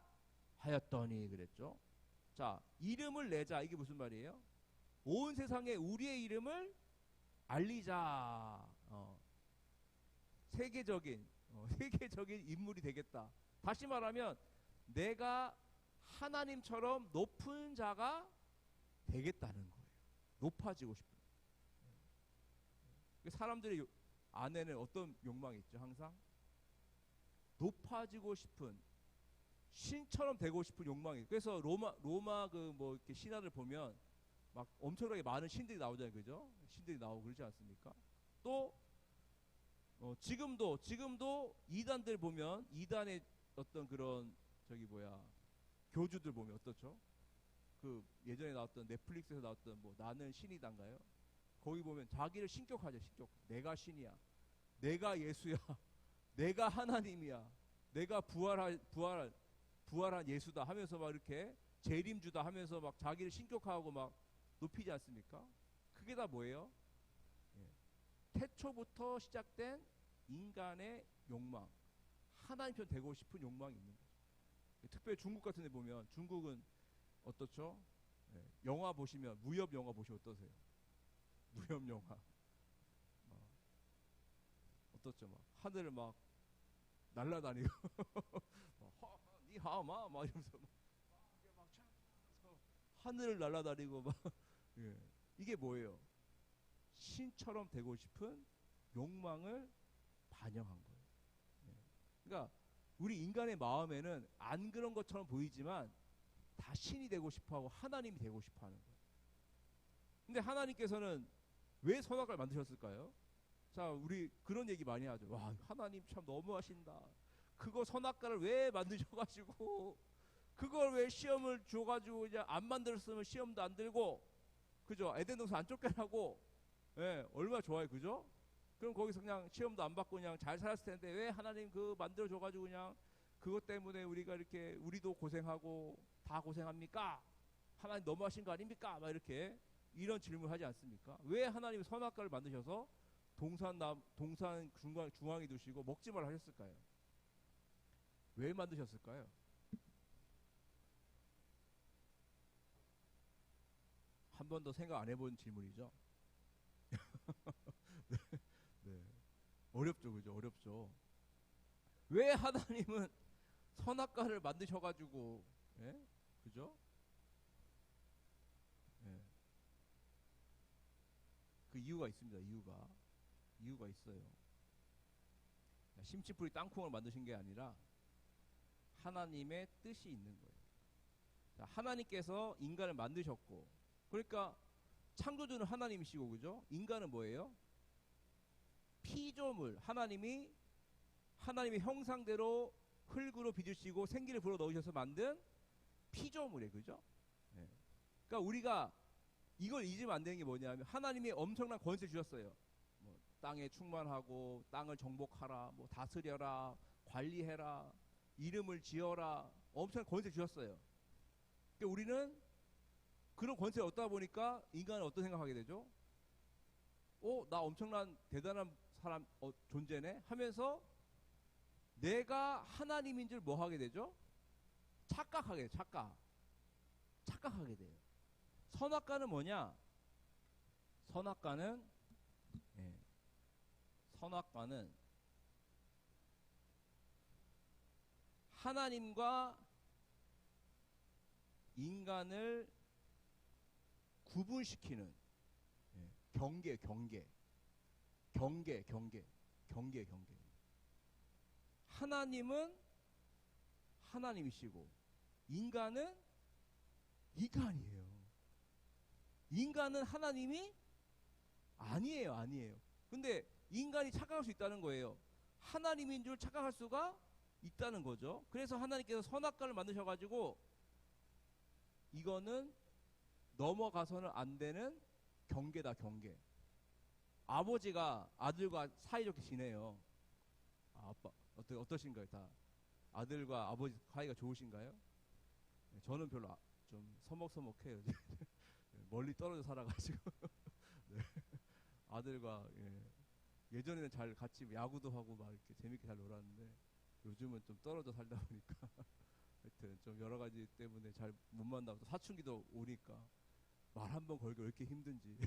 하였더니, 그랬죠. 자, 이름을 내자. 이게 무슨 말이에요? 온 세상에 우리의 이름을 알리자. 세계적인 인물이 되겠다. 다시 말하면 내가 하나님처럼 높은 자가 되겠다는 거예요. 높아지고 싶은. 사람들의 안에는 어떤 욕망이 있죠? 항상 높아지고 싶은, 신처럼 되고 싶은 욕망이. 그래서 로마 그 뭐 이렇게 신화를 보면 막 엄청나게 많은 신들이 나오잖아요. 그죠? 신들이 나오고 그러지 않습니까? 또 지금도 이단들 보면, 이단의 어떤 그런 교주들 보면 어떻죠? 그 예전에 나왔던 넷플릭스에서 나왔던 뭐 나는 신이단가요? 거기 보면 자기를 신격하죠. 내가 신이야. 내가 예수야. 내가 하나님이야. 내가 부활한 예수다 하면서 막 이렇게 재림주다 하면서 막 자기를 신격하고 막 높이지 않습니까? 그게 다 뭐예요? 태초부터 시작된 인간의 욕망, 하나님처럼 되고 싶은 욕망이 있는 거죠. 특별히 중국 같은 데 보면, 중국은 어떻죠? 영화 보시면, 무협 영화 보시면 어떠세요? 무협 영화 어떻죠? 막 하늘을 막 날아다니고 니하마 막 이러면서 막 하늘을 날아다니고 막 이게 뭐예요? 신처럼 되고 싶은 욕망을 반영한 거예요. 그러니까 우리 인간의 마음에는 안 그런 것처럼 보이지만 다 신이 되고 싶어하고 하나님이 되고 싶어하는 거예요. 근데 하나님께서는 왜 선악과를 만드셨을까요? 자, 우리 그런 얘기 많이 하죠. 와, 하나님 참 너무하신다. 그거 선악과를 왜 만드셔가지고, 그걸 왜 시험을 줘가지고 이제 안 만들었으면 시험도 안 들고, 그죠? 에덴 동산 안 쫓겨나고, 얼마나 좋아요, 그죠? 그럼 거기서 그냥 시험도 안 받고 그냥 잘 살았을 텐데, 왜 하나님 그 만들어줘가지고 그냥 그것 때문에 우리가 이렇게, 우리도 고생하고 다 고생합니까? 하나님 너무하신 거 아닙니까? 막 이렇게 이런 질문을 하지 않습니까? 왜 하나님이 선악과를 만드셔서 동산 중앙에 두시고 먹지 말라 하셨을까요? 왜 만드셨을까요? 한 번도 생각 안 해본 질문이죠. 네. 어렵죠, 그죠? 어렵죠. 왜 하나님은 선악과를 만드셔가지고, 그죠? 그 이유가 있습니다. 이유가 있어요. 심치풀이 땅콩을 만드신 게 아니라 하나님의 뜻이 있는 거예요. 자, 하나님께서 인간을 만드셨고, 그러니까 창조주는 하나님이시고, 그죠? 인간은 뭐예요? 피조물. 하나님의 형상대로 흙으로 빚으시고 생기를 불어 넣으셔서 만든 피조물이에요, 그죠? 네. 그러니까 우리가 이걸 잊으면 안 되는 게 뭐냐면 하나님이 엄청난 권세 주셨어요. 뭐 땅에 충만하고 땅을 정복하라, 뭐 다스려라, 관리해라, 이름을 지어라, 엄청난 권세 주셨어요. 그러니까 우리는 그런 권세를 얻다 보니까 인간은 어떤 생각하게 되죠? 나 엄청난 대단한 사람, 존재네 하면서 내가 하나님인 줄 뭐 하게 되죠? 착각하게 돼요. 착각하게 돼요. 선악과는 뭐냐? 선악과는 하나님과 인간을 구분시키는 경계. 하나님은 하나님이시고 인간은 인간이에요. 인간은 하나님이 아니에요. 근데 인간이 착각할 수 있다는 거예요. 하나님인 줄 착각할 수가 있다는 거죠. 그래서 하나님께서 선악과를 만드셔가지고 이거는 넘어가서는 안 되는 경계다, 경계. 아버지가 아들과 사이좋게 지내요. 아빠 어떠신가요? 다 아들과 아버지 사이가 좋으신가요? 저는 별로 좀 서먹서먹해요. 멀리 떨어져 살아가지고 네. 아들과 예전에는 잘 같이 야구도 하고 막 이렇게 재밌게 잘 놀았는데 요즘은 좀 떨어져 살다 보니까 하여튼 좀 여러 가지 때문에 잘 못 만나고 사춘기도 오니까 말 한 번 걸기 왜 이렇게 힘든지.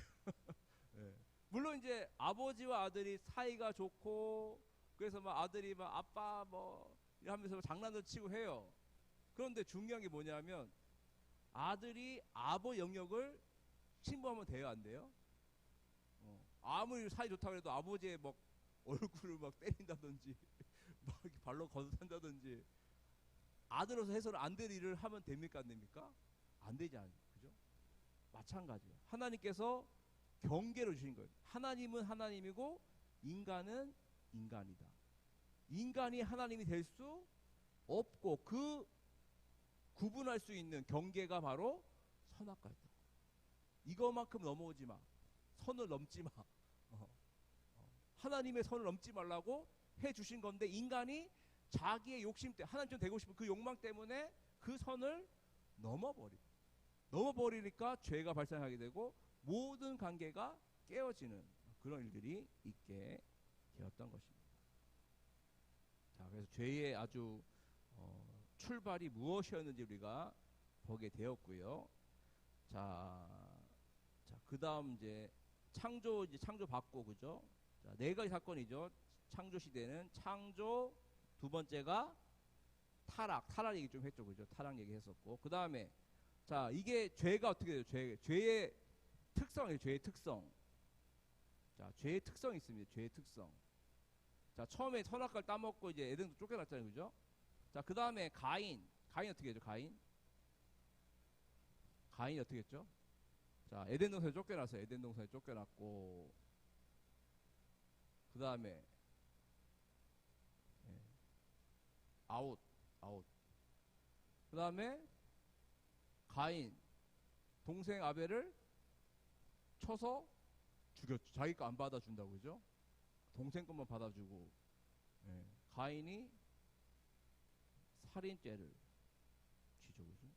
네. 물론 이제 아버지와 아들이 사이가 좋고 그래서 막 아들이 막 아빠 뭐 이러면서 장난도 치고 해요. 그런데 중요한 게 뭐냐면 아들이 아버 영역을 침범하면 돼요, 안 돼요? 아무리 사이 좋다고 해도 아버지의 막 얼굴을 막 때린다든지 막 이렇게 발로 걷어찬다든지 아들로서 해서는 안 될 일을 하면 됩니까, 안 됩니까? 안 되지 않아요, 그죠? 마찬가지예요. 하나님께서 경계를 주신 거예요. 하나님은 하나님이고 인간은 인간이다. 인간이 하나님이 될 수 없고 그 구분할 수 있는 경계가 바로 선악과였다. 이거만큼 넘어오지 마. 선을 넘지 마. 하나님의 선을 넘지 말라고 해 주신 건데 인간이 자기의 욕심 때문에 하나님처럼 되고 싶은 그 욕망 때문에 그 선을 넘어버리니까 죄가 발생하게 되고 모든 관계가 깨어지는 그런 일들이 있게 되었던 것입니다. 자, 그래서 죄의 아주 출발이 무엇이었는지 우리가 보게 되었고요. 자, 그 다음 이제 창조 받고, 그죠? 자, 네 가지 사건이죠. 창조 시대는 창조, 두 번째가 타락 얘기 좀 했죠, 그죠? 타락 얘기 했었고, 그 다음에 자, 이게 죄가 어떻게 돼요? 죄의 특성이에요, 죄의 특성. 자, 죄의 특성이 있습니다, 죄의 특성. 자, 처음에 선악과를 따먹고 이제 에덴도 쫓겨났잖아요, 그죠? 자, 그 다음에 가인 어떻게 했죠? 가인이 어떻게 했죠? 자, 에덴 동산에 쫓겨났어요. 에덴 동산에 쫓겨났고, 그 다음에 아웃. 그 다음에 가인 동생 아벨을 쳐서 죽였죠. 자기 거 안 받아준다고, 그죠? 동생 것만 받아주고, 가인이 살인죄를 지죠, 그죠?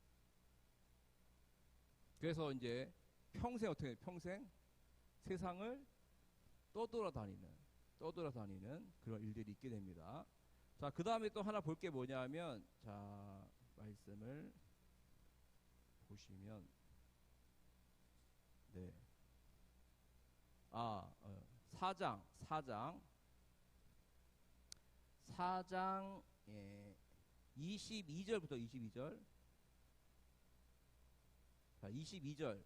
그래서 이제 평생 어떻게 해요? 평생 세상을 떠돌아다니는 그런 일들이 있게 됩니다. 자, 그 다음에 또 하나 볼 게 뭐냐면, 자, 말씀을 보시면, 네. 4장 22절부터 22절. 자, 22절.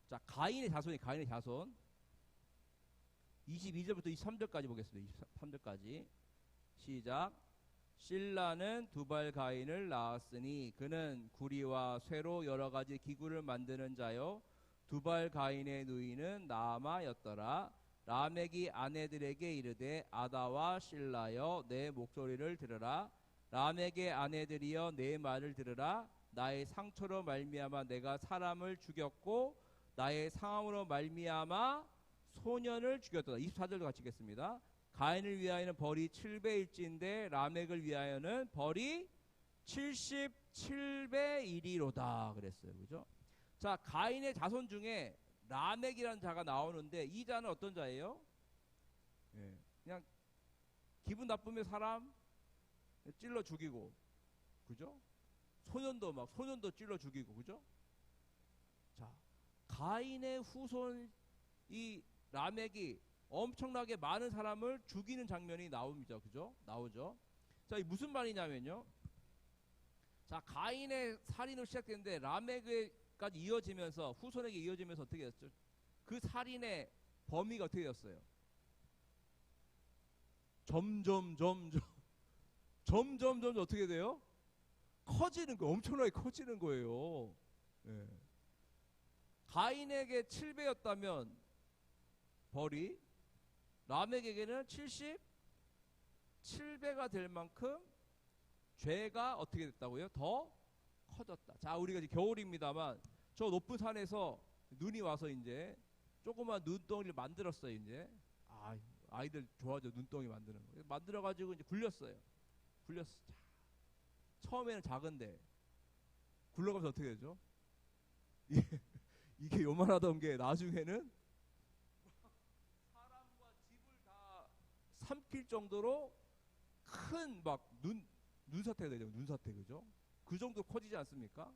자, 가인의 자손. 22절부터 23절까지 보겠습니다. 23절까지. 시작. 실라는 두발 가인을 낳았으니 그는 구리와 쇠로 여러 가지 기구를 만드는 자요 두발 가인의 누이는 나아마였더라. 라멕이 아내들에게 이르되 아다와 실라여 내 목소리를 들으라. 라멕의 아내들이여 내 말을 들으라. 나의 상처로 말미암아 내가 사람을 죽였고 나의 상함으로 말미암아 소년을 죽였다. 24절도 같이 읽겠습니다. 가인을 위하여는 벌이 7배일진데 라멕을 위하여는 벌이 77배 일이로다 그랬어요. 그죠? 자, 가인의 자손 중에 라멕이라는 자가 나오는데 이 자는 어떤 자예요? 예, 그냥 기분 나쁘면 사람 찔러 죽이고, 그죠? 소년도 찔러 죽이고, 그죠? 자, 가인의 후손 이 라멕이 엄청나게 많은 사람을 죽이는 장면이 나옵니다. 그죠? 나오죠. 자, 이 무슨 말이냐면요. 자, 가인의 살인으로 시작됐는데 라멕까지 이어지면서 후손에게 이어지면서 어떻게 됐죠? 그 살인의 범위가 어떻게 되었어요? 점점 어떻게 돼요? 커지는 거, 엄청나게 커지는 거예요. 예. 가인에게 7배였다면 벌이 라멕에게는 77배가 될 만큼 죄가 어떻게 됐다고요? 더 커졌다. 자, 우리가 이제 겨울입니다만 저 높은 산에서 눈이 와서 이제 조그만 눈덩이를 만들었어요. 이제 아이들 좋아하죠. 눈덩이 만드는 거. 만들어 가지고 이제 굴렸어요. 굴렸어. 자, 처음에는 작은데 굴러가면서 어떻게 되죠? 이게 요만하던 게 나중에는 사람과 집을 다 삼킬 정도로 큰 막 눈사태가 되죠. 눈사태. 그죠? 그 정도 커지지 않습니까?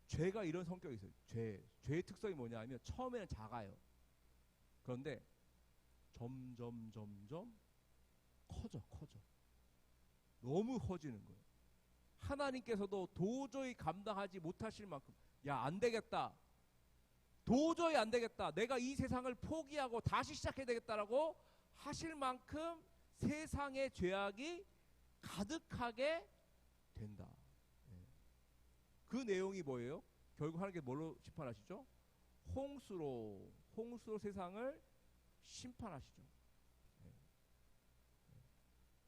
죄가 이런 성격이 있어요. 죄의 특성이 뭐냐 하면 처음에는 작아요. 그런데 점점 커져. 너무 커지는 거예요. 하나님께서도 도저히 감당하지 못하실 만큼 야, 안 되겠다. 도저히 안 되겠다. 내가 이 세상을 포기하고 다시 시작해야 되겠다라고 하실 만큼 세상의 죄악이 가득하게 된다. 그 내용이 뭐예요? 결국 하나님께서 뭘로 심판하시죠? 홍수로 세상을 심판하시죠.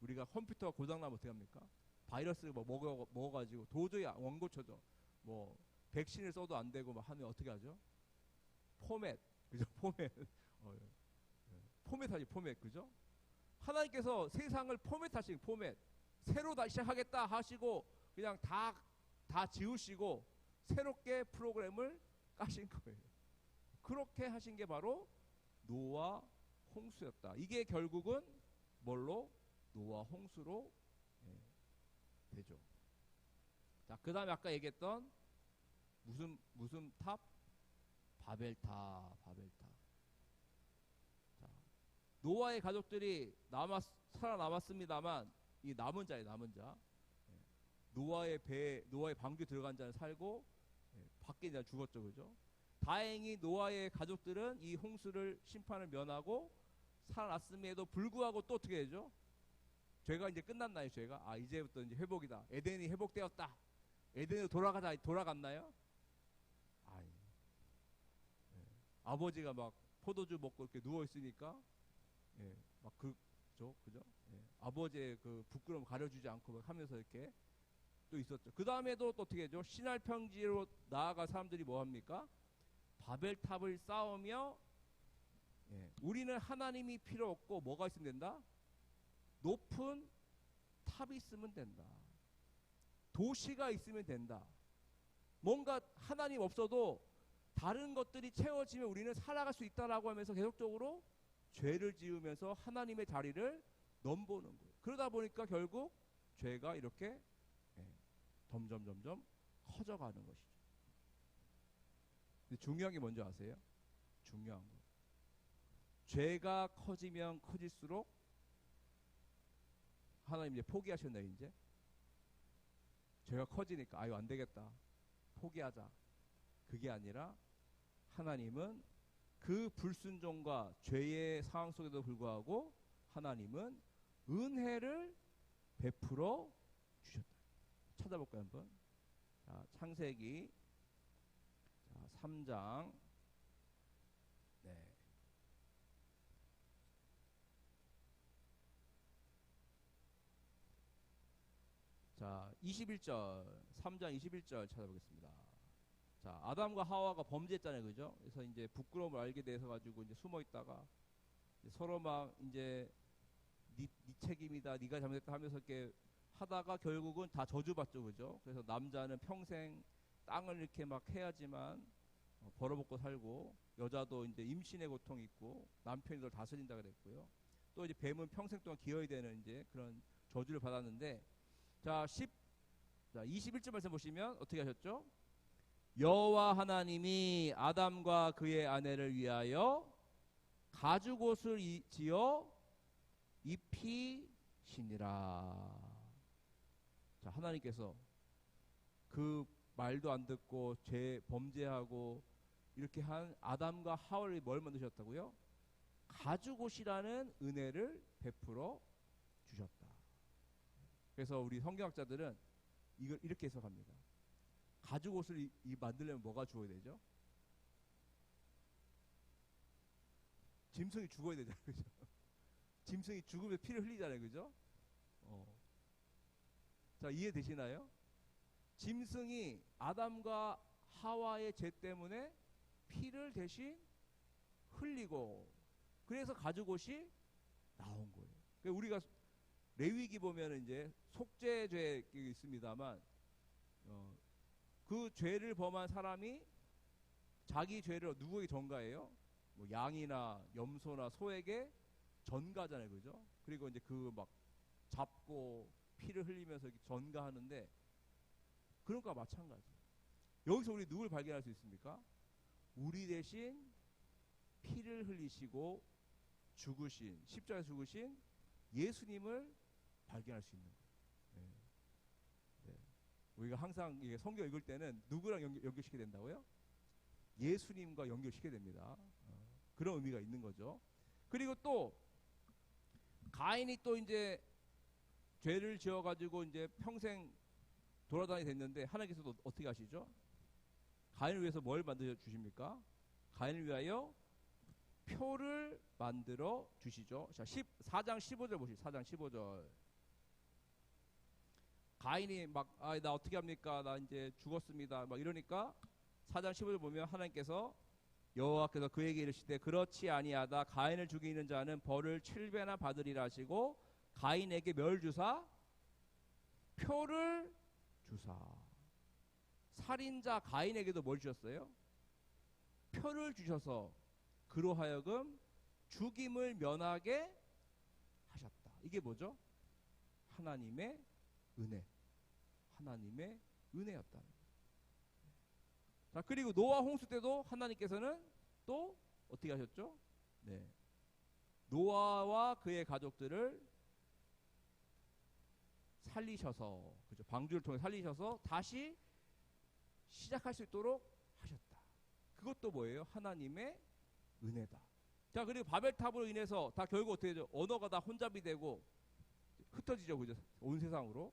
우리가 컴퓨터가 고장나면 어떻게 합니까? 바이러스 먹어가지고 도저히 안 고쳐져. 뭐 백신을 써도 안 되고 막 하면 어떻게 하죠? 포맷, 그죠? 포맷하지, 포맷, 그죠? 하나님께서 세상을 포맷하시고 새로 다시 시작하겠다 하시고 그냥 다 지우시고 새롭게 프로그램을 까신 거예요. 그렇게 하신 게 바로 노아 홍수였다. 이게 결국은 뭘로? 노아 홍수로 되죠. 자, 그 다음에 아까 얘기했던 무슨 탑? 바벨탑. 자, 노아의 가족들이 살아남았습니다만 이 남은 자. 노아의 방주 들어간 자는 살고 밖에 있는 자는 죽었죠. 그죠? 다행히 노아의 가족들은 이 홍수를 심판을 면하고 살아났음에도 불구하고 또 어떻게 되죠? 죄가 이제 끝났나요? 죄가 이제부터 이제 회복이다. 에덴이 회복되었다. 에덴으로 돌아갔나요? 아버지가 막 포도주 먹고 이렇게 누워 있으니까 막 그죠? 아버지의 그 부끄러움 가려주지 않고 막 하면서 이렇게 또 있었죠. 그 다음에도 또 어떻게 해죠? 신할 평지로 나아가 사람들이 뭐 합니까? 바벨탑을 쌓으며 우리는 하나님이 필요 없고 뭐가 있으면 된다? 높은 탑이 있으면 된다. 도시가 있으면 된다. 뭔가 하나님 없어도 다른 것들이 채워지면 우리는 살아갈 수 있다라고 하면서 계속적으로 죄를 지으면서 하나님의 자리를 넘보는 거예요. 그러다 보니까 결국 죄가 이렇게 점점 커져가는 것이죠. 근데 중요한 게 뭔지 아세요? 중요한 거. 죄가 커지면 커질수록 하나님 이제 포기하셨나요? 이제 죄가 커지니까 안 되겠다. 포기하자. 그게 아니라 하나님은 그 불순종과 죄의 상황 속에도 불구하고 하나님은 은혜를 베풀어 주셨다. 찾아볼까요 한번? 자, 창세기 3장. 네. 자, 21절, 3장 21절 찾아보겠습니다. 자, 아담과 하와가 범죄했잖아요, 그죠? 그래서 이제 부끄러움을 알게 돼서 가지고 이제 숨어 있다가 이제 서로 막 이제 네 책임이다, 네가 잘못했다 하면서 이렇게 하다가 결국은 다 저주받죠, 그죠? 그래서 남자는 평생 땅을 이렇게 막 해야지만 벌어먹고 살고, 여자도 이제 임신의 고통이 있고 남편이 널 다스린다 그랬고요. 또 이제 뱀은 평생 동안 기어야 되는 이제 그런 저주를 받았는데, 자, 21절 말씀 보시면 어떻게 하셨죠? 여호와 하나님이 아담과 그의 아내를 위하여 가죽옷을 지어 입히시니라. 자, 하나님께서 그 말도 안 듣고 범죄하고 이렇게 한 아담과 하와를 뭘 만드셨다고요? 가죽옷이라는 은혜를 베풀어 주셨다. 그래서 우리 성경학자들은 이걸 이렇게 해석합니다. 가죽옷을 만들려면 뭐가 주어야 되죠? 짐승이 죽어야 되잖아요, 그죠? 짐승이 죽으면 피를 흘리잖아요, 그죠? 자, 이해되시나요? 짐승이 아담과 하와의 죄 때문에 피를 대신 흘리고, 그래서 가죽옷이 나온 거예요. 그러니까 우리가 레위기 보면 이제 속죄죄가 있습니다만, 그 죄를 범한 사람이 자기 죄를 누구에게 전가해요? 뭐 양이나 염소나 소에게 전가잖아요, 그죠? 그리고 이제 그 막 잡고 피를 흘리면서 이렇게 전가하는데, 그런 거와 마찬가지. 여기서 우리 누굴 발견할 수 있습니까? 우리 대신 피를 흘리시고 죽으신, 십자가에 죽으신 예수님을 발견할 수 있는 거예요. 네. 네. 우리가 항상 성경 읽을 때는 누구랑 연결시켜야 된다고요? 예수님과 연결시켜야 됩니다. 그런 의미가 있는 거죠. 그리고 또 가인이 또 이제 죄를 지어가지고 이제 평생 돌아다니게 됐는데, 하나님께서도 어떻게 하시죠? 가인을 위해서 뭘 만들어 주십니까? 가인을 위하여 표를 만들어 주시죠. 자, 4장 15절 보시죠. 4장 15절. 가인이 막, 나 어떻게 합니까? 나 이제 죽었습니다. 막 이러니까 4장 15절 보면 하나님께서, 여호와께서 그에게 이르시되 그렇지 아니하다. 가인을 죽이는 자는 벌을 7배나 받으리라 하시고 가인에게 멸 주사 표를 주사. 살인자 가인에게도 뭘 주셨어요? 표를 주셔서 그로 하여금 죽임을 면하게 하셨다. 이게 뭐죠? 하나님의 은혜. 하나님의 은혜였다는 거예요. 자, 그리고 노아 홍수 때도 하나님께서는 또 어떻게 하셨죠? 네. 노아와 그의 가족들을 살리셔서, 그죠? 방주를 통해 살리셔서 다시 시작할 수 있도록 하셨다. 그것도 뭐예요? 하나님의 은혜다. 자, 그리고 바벨탑으로 인해서 다 결국 어떻게 되죠? 언어가 다 혼잡이 되고 흩어지죠, 그죠? 온 세상으로.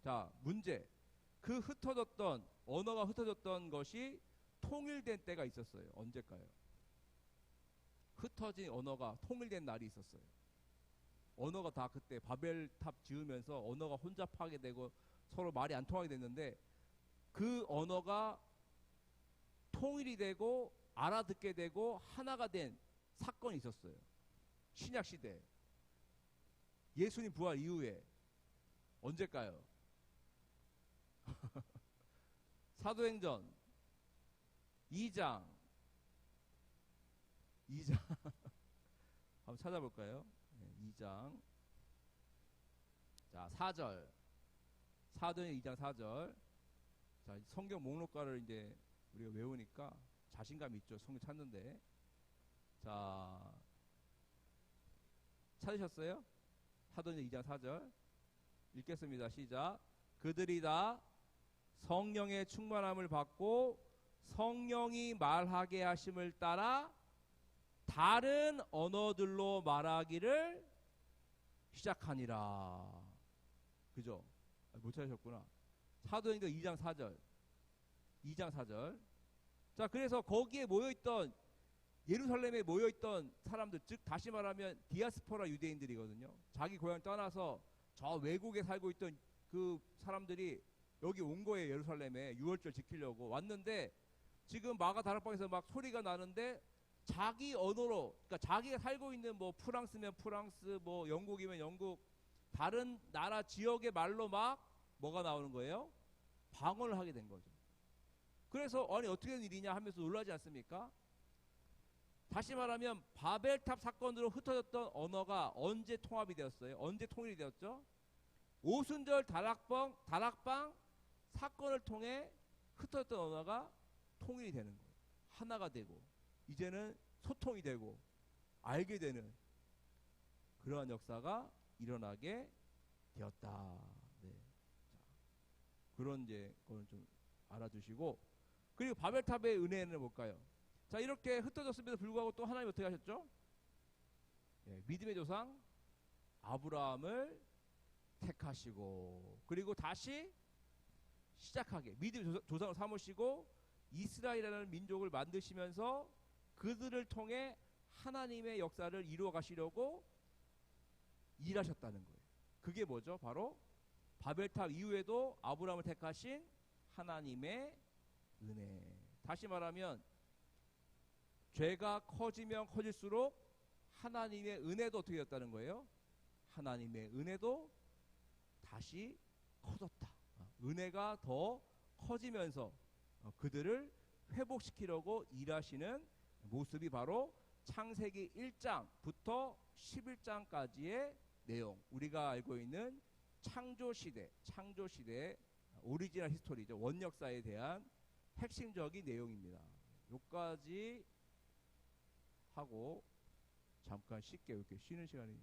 자, 문제. 그 흩어졌던, 언어가 흩어졌던 것이 통일된 때가 있었어요. 언제일까요? 흩어진 언어가 통일된 날이 있었어요. 언어가 다 그때 바벨탑 지으면서 언어가 혼잡하게 되고 서로 말이 안 통하게 됐는데, 그 언어가 통일이 되고 알아듣게 되고 하나가 된 사건이 있었어요. 신약 시대. 예수님 부활 이후에. 언제일까요? 사도행전 2장 한번 찾아볼까요? 네, 2장. 자, 4절. 사도행전 2장 4절. 자, 성경 목록가를 이제 우리가 외우니까 자신감이 있죠. 성경 찾는데. 자, 찾으셨어요? 사도행전 2장 4절. 읽겠습니다. 시작. 그들이 다 성령의 충만함을 받고 성령이 말하게 하심을 따라 다른 언어들로 말하기를 시작하니라. 그죠? 못 찾으셨구나. 사도행전 2장 4절. 2장 4절. 자, 그래서 거기에 모여있던, 예루살렘에 모여있던 사람들, 즉 다시 말하면 디아스포라 유대인들이거든요. 자기 고향 떠나서 저 외국에 살고 있던 그 사람들이 여기 온 거예요. 예루살렘에 유월절 지키려고 왔는데, 지금 마가 다락방에서 막 소리가 나는데 자기 언어로, 그러니까 자기가 살고 있는 뭐 프랑스면 프랑스, 뭐 영국이면 영국, 다른 나라 지역의 말로 막 뭐가 나오는 거예요? 방언을 하게 된 거죠. 그래서 아니 어떻게 된 일이냐 하면서 놀라지 않습니까? 다시 말하면 바벨탑 사건으로 흩어졌던 언어가 언제 통합이 되었어요? 언제 통일이 되었죠? 오순절 다락방 사건을 통해 흩어졌던 언어가 통일이 되는 거예요. 하나가 되고 이제는 소통이 되고 알게 되는 그러한 역사가 일어나게 되었다. 네. 자, 그런 이제 거는 좀 알아두시고, 그리고 바벨탑의 은혜는 뭘까요? 자, 이렇게 흩어졌음에도 불구하고 또 하나님 어떻게 하셨죠? 예, 믿음의 조상 아브라함을 택하시고, 그리고 다시 시작하게 믿음의 조상을 삼으시고 이스라엘이라는 민족을 만드시면서 그들을 통해 하나님의 역사를 이루어 가시려고 일하셨다는 거예요. 그게 뭐죠? 바로 바벨탑 이후에도 아브라함을 택하신 하나님의 은혜. 다시 말하면 죄가 커지면 커질수록 하나님의 은혜도 어떻게 되었다는 거예요? 하나님의 은혜도 다시 커졌다. 은혜가 더 커지면서 그들을 회복시키려고 일하시는 모습이 바로 창세기 1장부터 11장까지의 내용, 우리가 알고 있는 창조시대의 오리지널 히스토리죠. 원역사에 대한 핵심적인 내용입니다. 여기까지 하고 잠깐 쉽게 이렇게 쉬는 시간이